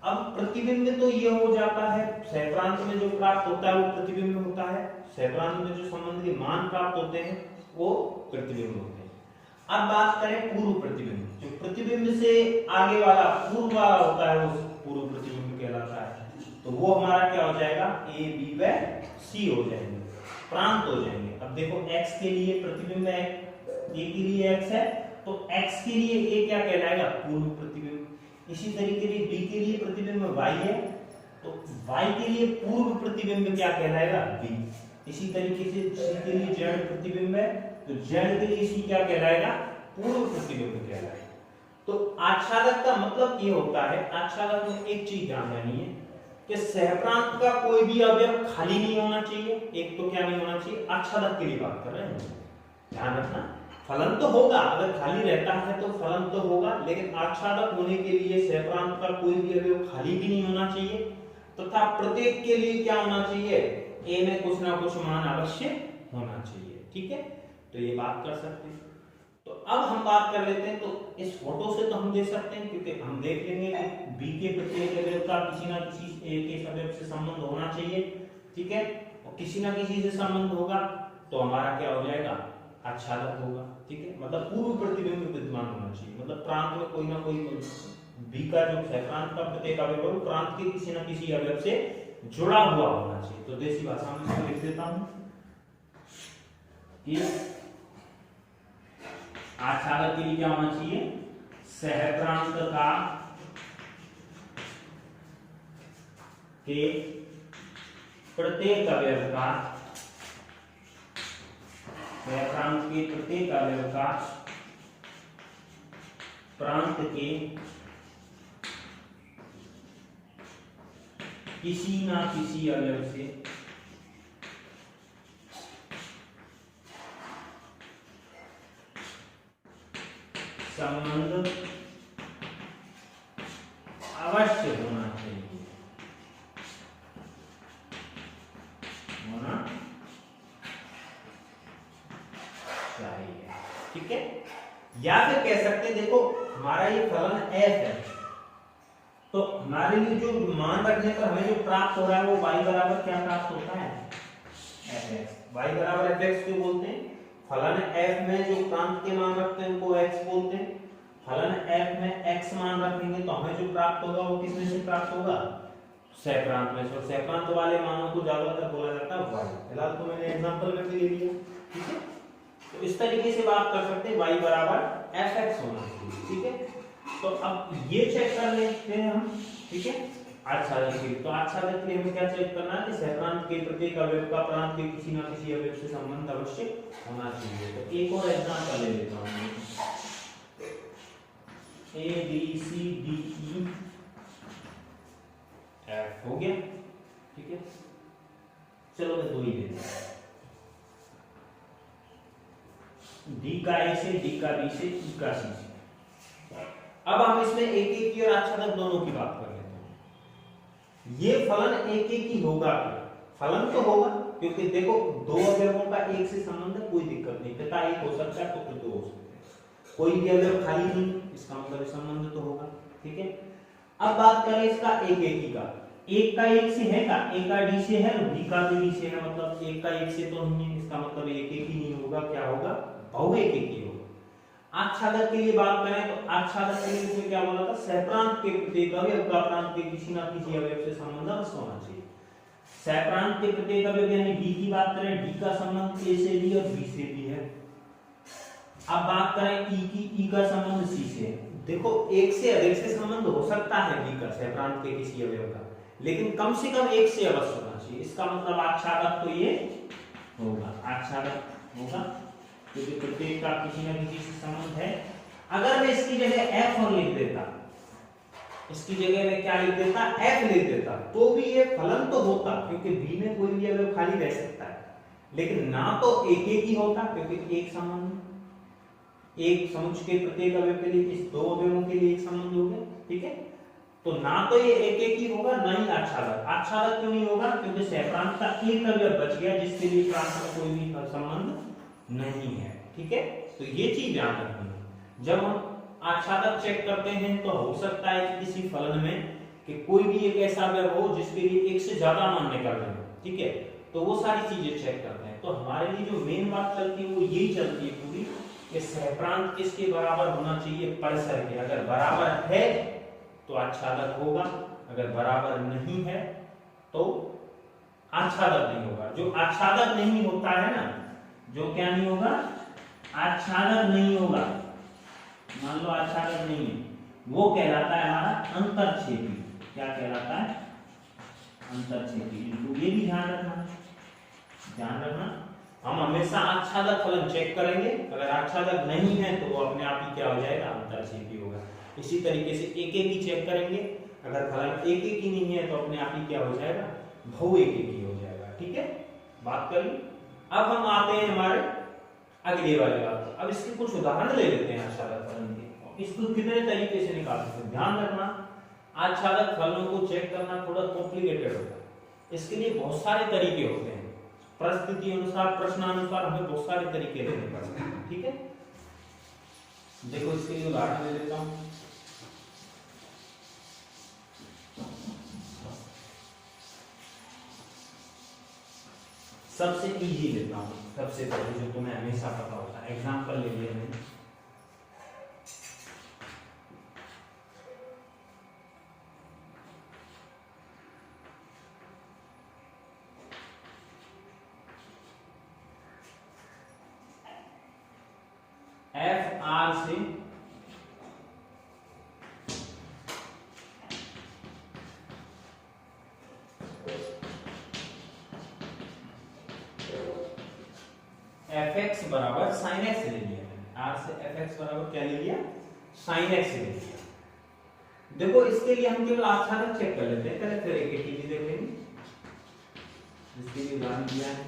अब प्रतिबिंब तो ये हो जाता है, सहप्रांत में जो प्राप्त होता है वो प्रतिबिंब होता है, सहप्रांत में जो संबंध के मान प्राप्त होते हैं वो प्रतिबिंब होते हैं। अब बात करें पूर्व प्रतिबिंब, जो प्रतिबिंब से आगे वाला पूर्व वाला होता है वो पूर्व प्रतिबिंब कहलाता है। तो वो हमारा क्या हो जाएगा, ए बी व सी हो जाएंगे, प्रांत हो जाएंगे। अब देखो x के लिए प्रतिबिंब है, ए के लिए x है, तो x के लिए ए क्या कहलाएगा, पूर्व प्रतिबिंब। इसी तरीके से b के लिए प्रतिबिंब y है, तो y के लिए पूर्व प्रतिबिंब क्या कहलाएगा, b। इसी तरीके से c के लिए z प्रतिबिंब है, तो z के लिए c क्या कहलाएगा, पूर्व प्रतिबिंब कहलाएगा। तो आच्छादक का मतलब ये होता है, आच्छादक में एक चीज ध्यान रखनी है कि सहप्रांत का कोई भी अवयव खाली नहीं होना चाहिए। एक तो क्या नहीं होना चाहिए, आच्छादक के लिए बात कर रहे हैं, ध्यान रखना। फलन तो होगा, अगर खाली रहता है तो फलन तो होगा, लेकिन आच्छादक होने के लिए सहप्रांत का कोई भी अवयव खाली भी नहीं होना चाहिए, तथा प्रत्येक के लिए क्या होना चाहिए, ए में कुछ ना कुछ मान अवश्य होना चाहिए, ठीक है। तो ये बात कर सकते हैं। तो अब हम बात कर लेते हैं, तो इस फोटो से तो हम देख सकते हैं, क्योंकि हम देख लेंगे कि बी के प्रत्येक अवयव का किसी ना किसी ए के अवयव से संबंध होना चाहिए, ठीक है। और किसी ना किसी से संबंध होगा तो हमारा क्या हो जाएगा, आच्छादक होगा, ठीक है। मतलब पूर्व प्रतिबिंब विद्यमान होना चाहिए, मतलब प्रांत में कोई ना कोई, बी का जो सहप्रांत का प्रत्येक अवयव प्रांत के किसी ना किसी अवयव से जुड़ा हुआ होना चाहिए। तो देसी भाषा में इसको लिख देता हूं कि आच्छादक के लिए क्या होना चाहिए, सहप्रांत का के प्रत्येक अवयव का, सहप्रांत के प्रत्येक अवयव का प्रांत के किसी ना किसी अवयव से संबंध अवश्य होना चाहिए, होना चाहिए, ठीक है। या फिर कह सकते हैं, देखो हमारा ये फलन f है, तो हमारे लिए जो मान रखने पर हमें जो प्राप्त हो रहा है वो y बराबर क्या प्राप्त होता है, fx। y बराबर fx क्यों बोलते हैं, फलन f में जो प्रांत के मान रखते हैं उनको x बोलते हैं। फलन f में x मान रखेंगे तो हमें जो प्राप्त होगा वो किसमें से प्राप्त होगा, सहप्रांत में से। सहप्रांत वाले मानों को ज्यादातर बोला जाता है y। फिलहाल तो मैंने एग्जांपल में भी ले लिया, ठीक है। तो इस तरीके से बात कर सकते हैं, y बराबर fx होना चाहिए, ठीक है। तो अब ये चेक कर लेते हैं हम, ठीक है, आच्छादक के लिए। तो आच्छादक के लिए हमें क्या चेक करना है कि सहप्रांत के प्रत्येक अवयव का प्रांत के किसी ना किसी अवयव से संबंध अवश्य होना चाहिए। तो एक और एग्जांपल ले लेता हूं, A B C D E F हो गया, ठीक है। चलो मैं दो ही लेते हैं, डी का ए से, डी का बी से, ई का सी से। अब हम इसमें एक एक की और आच्छादक दोनों की बात कर लेते हैं। ये फलन एक एक ही होगा, फलन तो होगा, क्योंकि देखो दो अवयवों का एक से संबंध है, कोई दिक्कत नहीं, पिता एक हो सकता है, पुत्र दो हो सकते हैं, कोई भी अवयव खाली नहीं, इसका मतलब संबंध तो होगा, ठीक है। अब बात करें इसका एक एक ही का, एक का एक से है का, एक का डी से है, डी का भी डी से है, मतलब एक का एक से तो नहीं है, इसका मतलब एक एक ही नहीं होगा, क्या होगा, बहु एक एक ही होगा। आच्छादक के लिए बात करें तो आच्छादक के लिए क्या बोला था, सहप्रांत के प्रत्येक अवयव का प्रांत के किसी ना किसी अवयव से संबंध अवश्य होना चाहिए। सहप्रांत के प्रत्येक अवयव यानी डी की बात करें, डी का संबंध ए से भी और बी से भी है। अब बात करें ई की, ई का संबंध सी से है। देखो एक से अधिक से संबंध हो सकता है डी का, सहप्रांत के किसी अवयव का, लेकिन कम से कम एक से अवश्य होना चाहिए। चाहिए। इसका मतलब आच्छादक तो ये होगा, आच्छादक होगा, क्योंकि प्रत्येक का किसी न किसी से संबंध है। अगर मैं इसकी जगह एफ और लिख देता, इसकी जगह में क्या लिख देता, एफ लिख देता, तो भी ये फलन तो होता, क्योंकि बी में कोई भी अवयव खाली रह सकता है, लेकिन ना तो एक एक ही होता, क्योंकि एक संबंध, एक समुच्चय के प्रत्येक अवयव के लिए इस दो अवयवों के लिए एक संबंध हो गया, ठीक है। तो ना तो ये एक एक ही होगा, ना ही आच्छादक। आच्छादक क्यों नहीं होगा, क्योंकि सहप्रांत का एक अवयव बच गया जिसके लिए प्रांत का कोई भी संबंध नहीं है, ठीक है। तो ये चीज ध्यान रखनी। जब हम आच्छादक चेक करते हैं तो हो सकता है कि किसी फलन में कि कोई भी एक ऐसा अवयव हो जिसके लिए एक से ज्यादा मान निकल रहे हो, ठीक है, तो वो सारी चीजें चेक करते हैं। तो हमारे लिए जो मेन बात चलती है वो यही चलती है पूरी, कि सहप्रांत किसके बराबर होना चाहिए, परिसर के। अगर बराबर है तो आच्छादक होगा, अगर बराबर नहीं है तो आच्छादक नहीं होगा। जो आच्छादक नहीं होता है ना, जो क्या नहीं होगा, आच्छादक नहीं होगा, मान लो आच्छादक नहीं है, वो कहलाता है हमारा अंतरछेदी। क्या कहलाता है, अंतरछेदी। ये भी ध्यान रखना, ध्यान रखना। हम हमेशा आच्छादक फलन चेक करेंगे, अगर आच्छादक नहीं है तो वो अपने आप ही क्या हो जाएगा, अंतरछेदी होगा। इसी तरीके से एक एक ही चेक करेंगे, अगर फलन एक एक ही नहीं है तो अपने आप ही क्या हो जाएगा, बहु एक एक ही हो जाएगा, ठीक है। बात करिए। अब हम आते हैं हमारे अगले वाले बात। अब इसके कुछ उदाहरण ले लेते हैं आच्छादक फलन के। इसको कितने तरीके से निकाल सकते हैं, ध्यान रखना। आच्छादक फलनों को चेक करना थोड़ा कॉम्प्लिकेटेड होता है, इसके लिए बहुत सारे तरीके होते हैं। परिस्थिति अनुसार, प्रश्नानुसार हमें बहुत सारे तरीके लेने पड़ते हैं, ठीक है। देखो इसके लिए उदाहरण ले लेता हूं। सबसे इजी लेता हूं, सबसे पहले जो तुम्हें हमेशा पता होता है। एग्जांपल ले लिया मैंने, एफ आर से एफ एक्स बराबर साइन एक्स ले लिया, आर से एफ एक्स बराबर क्या ले लिया, साइन एक्स ले लिया। देखो इसके लिए हम केवल आच्छादक चेक कर लेते हैं पहले, फिर एक एक चीज देखेंगे। इसके लिए उदाहरण दिया है,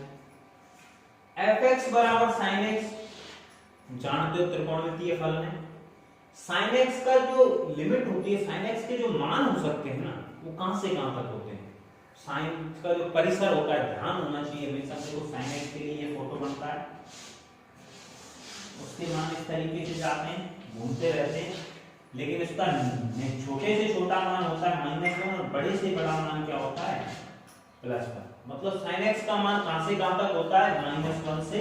एफ एक्स बराबर साइन एक्स, जानते हो त्रिकोणमितीय फलन है। साइन एक्स का जो लिमिट होती है, साइन एक्स के जो मान हो सकते हैं ना, वो कहां से कहां तक होते हैं। साइन का जो परिसर होता है, ध्यान होना चाहिए हमेशा। देखो साइन एक्स के लिए ये फोटो बनता है, उसके मान इस तरीके से जाते हैं, घूमते रहते हैं, लेकिन इसका छोटे से छोटा मान होता है -1 और बड़े से बड़ा मान क्या होता है, +1। मतलब साइन एक्स का मान कहां से कहां तक होता है, -1 से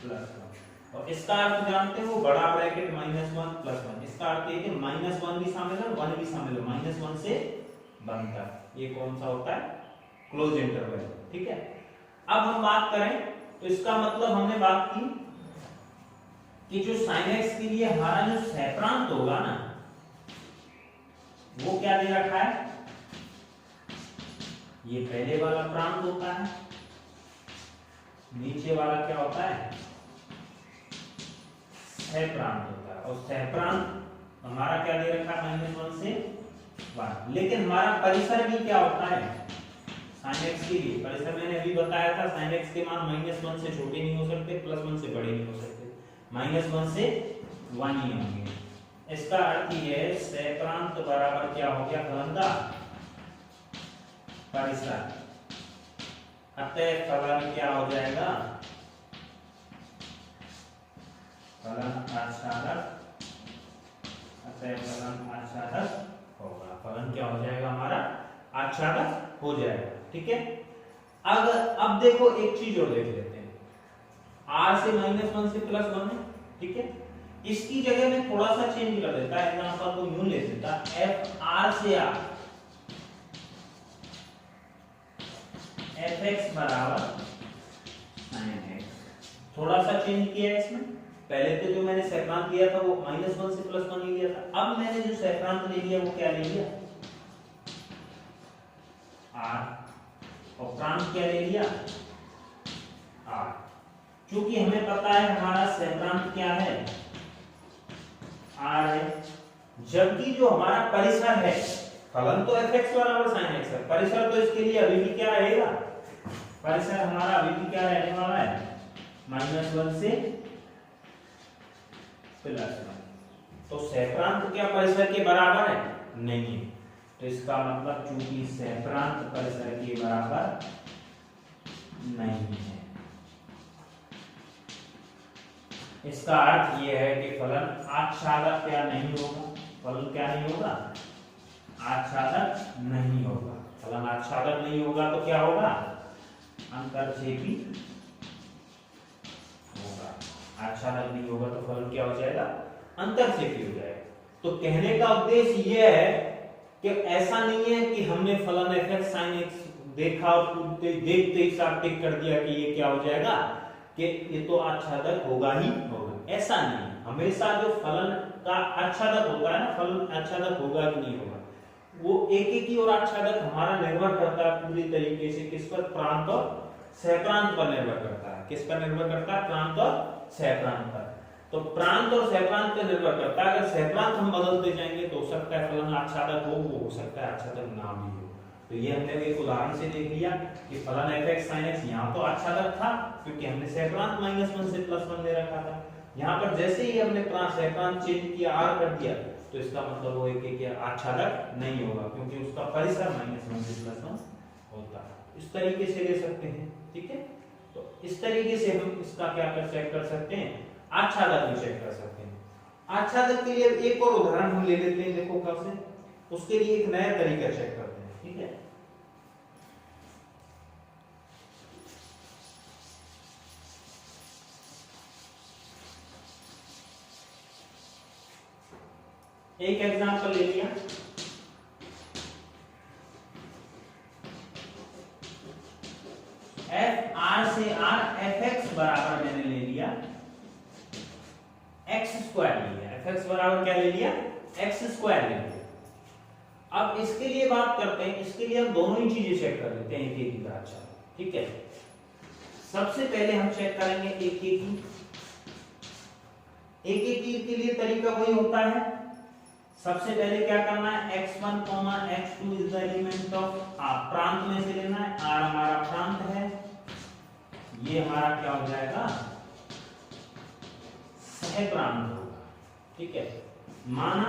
+1। और इसका अर्थ जानते हो, बड़ा ब्रैकेट -1 +1, इसका अर्थ है कि -1 भी शामिल है, 1 भी शामिल है, -1 से 1 तक। ये कौन सा होता है, क्लोज इंटरवल, ठीक है। अब हम बात करें तो इसका मतलब हमने बात की कि जो sin x के लिए हमारा जो सहप्रांत होगा ना, वो क्या दे रखा है, ये पहले वाला प्रांत होता है, नीचे वाला क्या होता है, सहप्रांत होता है। और सहप्रांत हमारा क्या दे रखा है, -1 से 1। लेकिन हमारा परिसर भी क्या होता है, sin x के लिए परिसर मैंने अभी बताया था, sin x के मान -1 से छोटे नहीं हो सकते, +1 से बड़े नहीं हो सकते, -1 से 1 ही होंगे। इसका अर्थ ये है सहप्रांत बराबर क्या हो गया, फलन का परिसर। अतः फलन क्या हो जाएगा, फलन आच्छादक। अतः फलन आच्छादक होगा, फलन क्या हो जाएगा हमारा, आच्छादक हो जाएगा, ठीक है। अब देखो एक चीज और देख लेते हैं, r से -1 से +1 है, ठीक है। इसकी जगह में थोड़ा सा चेंज कर देता है, एग्जांपल को यूं ले देता, f r से r, fx बराबर sin x। थोड़ा सा चेंज किया है इसमें। पहले तो जो मैंने सहप्रांत लिया था वो -1 से +1 ही लिया था, अब मैंने जो सहप्रांत ले लिया वो क्या ले लिया, r और प्रांत क्या ले लिया r। क्योंकि हमें पता है हमारा सहप्रांत क्या है r है, जबकि जो हमारा परिसर है, फलन तो fx बराबर sin x है, परिसर तो इसके लिए अभी भी क्या रहेगा, परिसर हमारा अभी भी क्या रहने वाला है -1 से +1। तो सहप्रांत क्या परिसर के बराबर है, नहीं है। तो इसका मतलब चूंकि सहप्रांत परिसर के बराबर नहीं है, इसका अर्थ यह है कि फलन आच्छादक क्या नहीं होगा, फलन क्या नहीं होगा, आच्छादक नहीं होगा। फलन आच्छादक नहीं होगा तो क्या होगा, अंतरछेदी होगा। आच्छादक नहीं होगा तो फलन क्या हो जाएगा, अंतरछेदी हो जाएगा। तो कहने का उद्देश्य यह है कि ऐसा नहीं है कि हमने फलन fx sin x देखा और देखते ही साफ टिक कर दिया कि ये क्या हो जाएगा, कि ये तो आच्छादक होगा ही होगा। ऐसा नहीं, हमेशा जो फलन का आच्छादक होता है ना, फलन आच्छादक होगा कि नहीं होगा, वो एक एक की और आच्छादक हमारा निर्भर करता है पूरी तरीके से किस पर, प्रांत और सहप्रांत पर निर्भर करता है। किस पर निर्भर करता है, प्रांत और सहप्रांत पर। तो प्रांत और सहप्रांत पर निर्भर करता है। अगर सहप्रांत हम बदलते जाएंगे तो हो सकता है फलन आच्छादक हो सकता है आच्छादक ना भी हो। तो ये हमने एक उदाहरण से देख लिया कि फलन fx sin x यहाँ तो आच्छादक था क्योंकि हमने सहप्रांत -1 से +1 ले रखा था। यहाँ पर जैसे ही हमने सहप्रांत चेंज किया, r कर दिया, तो इसका मतलब वो कि आच्छादक नहीं होगा क्योंकि उसका परिसर -1 से +1 होता है। इस तरीके से ले सकते हैं, ठीक है। तो इस तरीके से हम इसका क्या चेक कर सकते हैं, आच्छादक भी चेक कर सकते हैं। आच्छादक के लिए एक और उदाहरण हम ले लेते हैं, देखो कैसे, उसके लिए एक नया तरीका चेक करते हैं, ठीक है। एक एग्जांपल ले लिया, f r से r fx बराबर मैंने ले लिया x² ले लिया, fx बराबर क्या ले लिया, x² ले लिया। अब इसके लिए बात करते हैं, इसके लिए हम दोनों ही चीजें चेक कर लेते हैं एक एक की तरह। अच्छा, ठीक है। सबसे पहले हम चेक करेंगे एक एक के लिए तरीका वही होता है। सबसे पहले क्या करना है, x1, x2 is the element of प्रांत में से लेना है। r हमारा प्रांत है, ये हमारा क्या हो जाएगा, सहप्रांत होगा, ठीक है। माना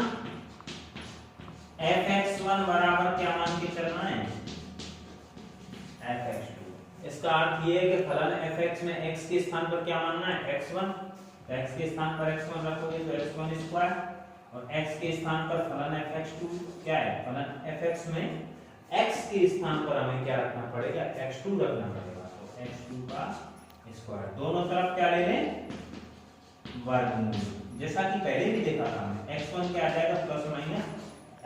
fx1 बराबर क्या मान के चलना है, fx2। इसका अर्थ ये है कि फलन fx में x के स्थान पर क्या मानना है, x1, x के स्थान पर x1 रखोगे तो x1² और x के स्थान पर फलन fx2 क्या है, फलन fx में x के स्थान पर हमें क्या रखना पड़ेगा, x2 रखना पड़ेगा। तो x2 का स्क्वायर, दोनों तरफ क्या ले लें, वर्गमूल। जैसा कि पहले भी देखा था हमने, x1 क्या आ जाएगा ±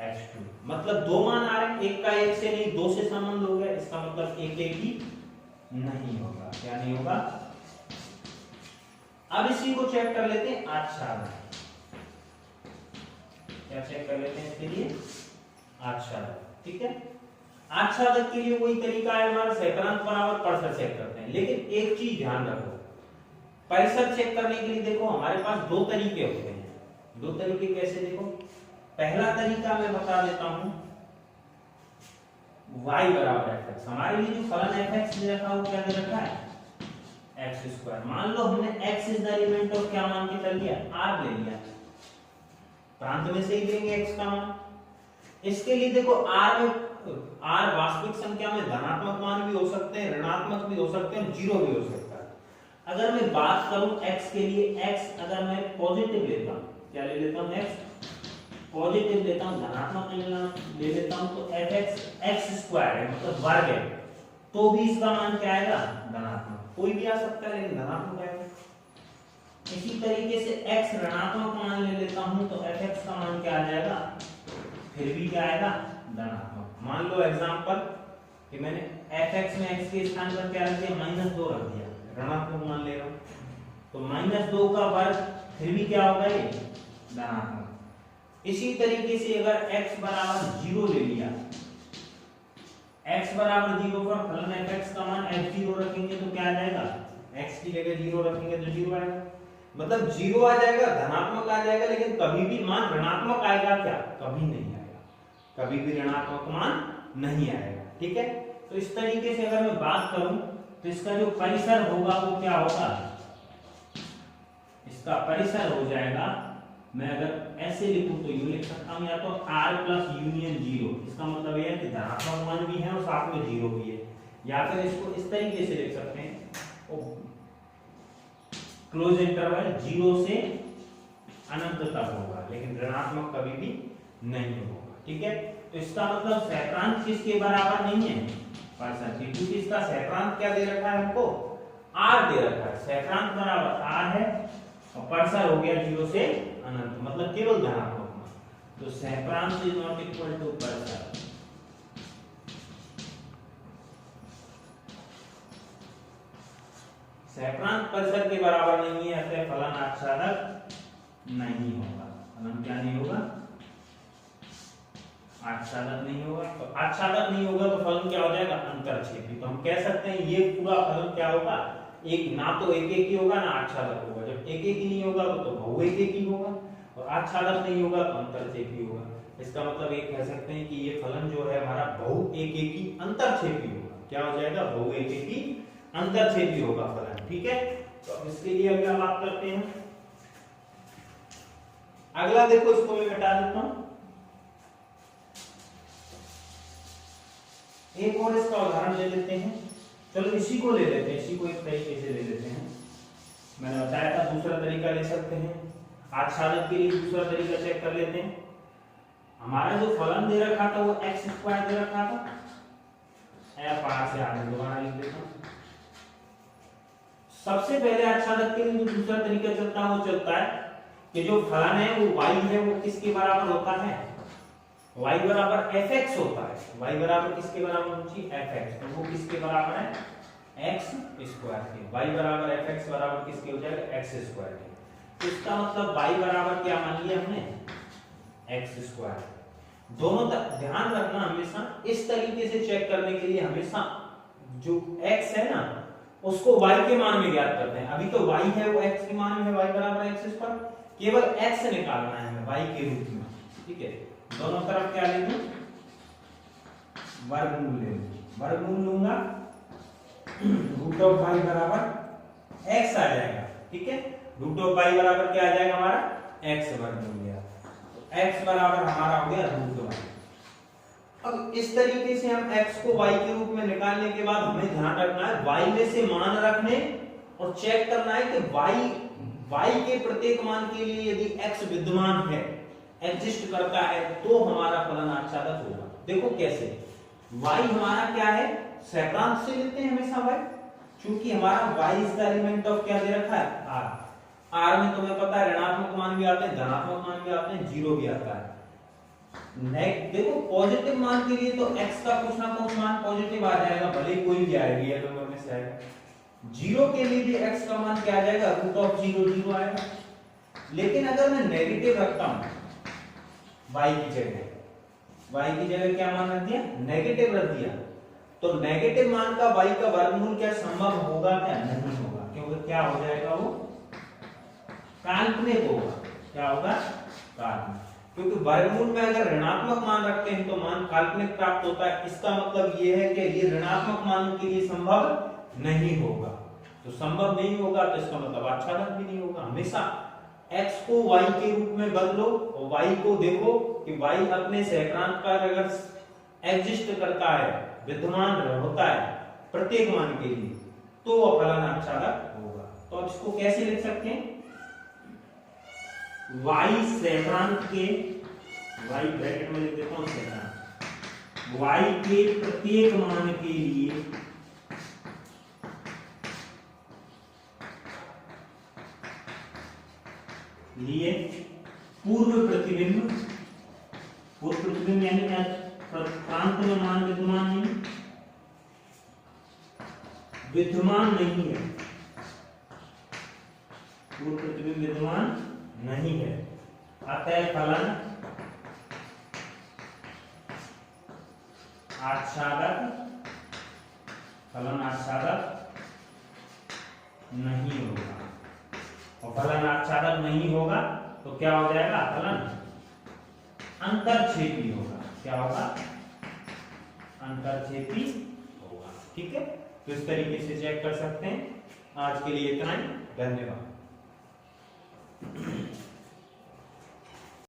x2, मतलब दो मान आ रहे हैं, एक का एक से नहीं, दो से संबंध हो गया, इसका मतलब एक ही नहीं होगा। क्या नहीं होगा। अब इसी को चेक कर लेते हैं आच्छादक। क्या चेक कर लेते हैं इसके लिए, आच्छादक, ठीक है। आच्छादक के लिए वही तरीका है हमारा, सहप्रांत बराबर परिसर चेक करते हैं। लेकिन एक चीज ध्यान रखो, परिसर चेक करने के लिए देखो हमारे पास दो तरीके होते हैं। दो तरीके कैसे, देखो पहला तरीका मैं बता देता हूं, y बराबर fx। हमारे लिए जो फलन fx दे रखा है वो क्या दे रखा है, x²। मान लो हमने x is the element of क्या मान के चल लिया, r ले लिया, प्रांत में से ही लेंगे x का मान। इसके लिए देखो r वास्तविक संख्या में धनात्मक मान भी हो सकते हैं, ऋणात्मक भी हो सकते हैं, जीरो भी हो सकता है। अगर मैं बात करूं x के लिए, x अगर मैं पॉजिटिव लेता हूं, क्या ले लेता हूं, x पॉजिटिव लेता हूं, धनात्मक ले लेता हूं, तो fx x² है, मतलब वर्ग है, तो भी इसका मान क्या आएगा, धनात्मक। कोई भी आ सकता है लेकिन धनात्मक आएगा। इसी तरीके से x ऋणात्मक मान ले लेता हूं तो fx का मान क्या आ जाएगा, फिर भी क्या आएगा, धनात्मक। मान लो एग्जांपल कि मैंने fx में x के स्थान पर क्या रख दिया, -2 रख दिया, ऋणात्मक मान ले रहा हूं, तो -2 का वर्ग फिर भी क्या होगा, ये धनात्मक। इसी तरीके से अगर x बराबर 0 ले लिया, x बराबर 0 पर फलन fx का मान f0 रखेंगे तो क्या आ जाएगा, x की जगह 0 रखेंगे तो 0 आएगा, मतलब 0 आ जाएगा, धनात्मक आ जाएगा, लेकिन कभी भी मान ऋणात्मक आएगा क्या, कभी नहीं आएगा, कभी भी ऋणात्मक मान नहीं आएगा। ठीक है, तो इस तरीके से अगर मैं बात करूं तो इसका जो परिसर होगा वो क्या होगा, इसका परिसर हो जाएगा, मैं अगर ऐसे लिखूं तो यूं लिख सकता हूं, या तो r प्लस यूनियन 0, इसका मतलब यह है कि धनात्मक मान भी है और साथ में 0 भी है, या फिर इसको इस तरीके से लिख सकते हैं, क्लोज इंटरवल 0 से अनंत तक होगा, लेकिन ऋणात्मक कभी भी नहीं होगा। ठीक है, तो इसका मतलब सहप्रांत किसके बराबर नहीं है, परसर के, क्योंकि इसका सहप्रांत क्या दे रखा है हमको, r दे रखा है, सहप्रांत बराबर r है और परसर हो गया 0 से अनंत, मतलब केवल धनात्मक मान, तो सहप्रांत इज नॉट इक्वल टू परसर। सहप्रांत परसर के बराबर नहीं है, अतः फलन आच्छादक नहीं होगा, फलन क्या नहीं होगा, आच्छादक नहीं होगा, तो आच्छादक नहीं होगा तो फलन क्या हो जाएगा, अंतरछेदी। तो हम कह सकते हैं ये पूरा फलन क्या होगा, एक ना तो एक एक ही होगा ना आच्छादक होगा, जब एक एक ही नहीं होगा तो बहु एक एक ही होगा, और आच्छादक नहीं होगा तो अंतरछेदी होगा। इसका मतलब एक कह सकते हैं कि ये फलन जो है हमारा बहु एक एक ही अंतरछेदी होगा, क्या हो जाएगा, बहु एक एक ही अंतरछेदी होगा फलन। ठीक है, तो अब इसके लिए अगला बात करते हैं, अगला देखो, इसको मैं मिटा देता हूं, एक और इसका उदाहरण ले लेते हैं, चलो इसी को ले लेते हैं, इसी को एक तरीके से ले लेते हैं, मैंने बताया था दूसरा तरीका ले सकते हैं, आच्छादक के लिए दूसरा तरीका चेक कर लेते हैं। हमारा जो फलन दे रखा था वो x स्क्वायर दे रखा था, f(r) से आगे दोबारा लिख देता हूं। सबसे पहले आच्छादक के लिए जो दूसरा तरीका चलता है वो चलता है कि जो फलन है वो y है वो किसके बराबर होता है, y बराबर fx होता है, y बराबर किसके बराबर होती है, fx, तो वो किसके बराबर है, x स्क्वायर के, y बराबर fx बराबर किसके हो जाएगा, x स्क्वायर के। तो इसका मतलब y बराबर क्या मान लिया हमने, x स्क्वायर। दोनों ध्यान रखना, हमेशा इस तरीके से चेक करने के लिए हमेशा जो x है ना उसको y के मान में ज्ञात करते हैं, अभी तो y है वो x के मान में है, y बराबर x स्क्वायर, केवल x निकालना है हमें y के रूप में। ठीक है, दोनों तरफ क्या ले लूं, वर्गमूल ले लूं, वर्गमूल लूंगा, रूट ऑफ y बराबर x आ जाएगा। ठीक है, रूट ऑफ y बराबर क्या आ जाएगा हमारा, x वर्गमूल गया, तो x बराबर हमारा हो गया रूट y। अब इस तरीके से हम x को y के रूप में निकालने के बाद हमें ध्यान रखना है y में से मान रखने और चेक करना है कि y के प्रत्येक मान के लिए यदि x विद्यमान है, एग्जिस्ट करता है, तो हमारा फलन आच्छादक होगा। देखो कैसे, y हमारा क्या है, सहप्रांत से लेते हैं हमेशा y, क्योंकि हमारा y is the element of क्या दे रखा है, r में तुम्हें पता है ऋणात्मक मान भी आते हैं, धनात्मक मान भी आते हैं, 0 भी आता है। देखो पॉजिटिव मान के लिए तो x का कुछ ना कुछ मान पॉजिटिव आ जाएगा, भले कोई भी आए, रियल नंबर में से आएगा। 0 के लिए भी x का मान क्या आ जाएगा, रूट ऑफ 0 0 आएगा। लेकिन अगर मैं नेगेटिव रखता हूं y की जगह क्या मान रख दिया, नेगेटिव रख दिया, तो नेगेटिव मान का y का वर्गमूल क्या संभव होगा, क्या नहीं होगा, क्योंकि क्या हो जाएगा, वो काल्पनिक होगा। क्या होगा, काल्पनिक, क्योंकि वर्गमूल में अगर ऋणात्मक मान रखते हैं तो मान काल्पनिक प्राप्त होता है। इसका मतलब ये है कि ये ऋणात्मक मान के लिए संभव नहीं होगा, तो संभव नहीं होगा तो इसका मतलब आच्छादक भी नहीं होगा। हमेशा x को y के रूप में बदलो और y को देखो कि y अपने सहप्रांत पर अगर एग्जिस्ट करता है, विद्यमान होता है प्रत्येक मान के लिए, तो वह फलन आच्छादक होगा। तो अब इसको कैसे लिख सकते हैं, y सहप्रांत के, y ब्रैकेट में लिख देता हूं सहप्रांत, y के प्रत्येक मान के लिए पूर्व प्रतिबिंब यानी प्रांत में मान विद्यमान नहीं है, पूर्व प्रतिबिंब विद्यमान नहीं है, अतः फलन आच्छादक, फलन आच्छादक नहीं होगा। और फलन आच्छादक नहीं होगा तो क्या हो जाएगा, फलन अंतरछेपी होगा। क्या होगा, अंतरछेपी होगा। ठीक है, तो इस तरीके से चेक कर सकते हैं। आज के लिए इतना ही, धन्यवाद।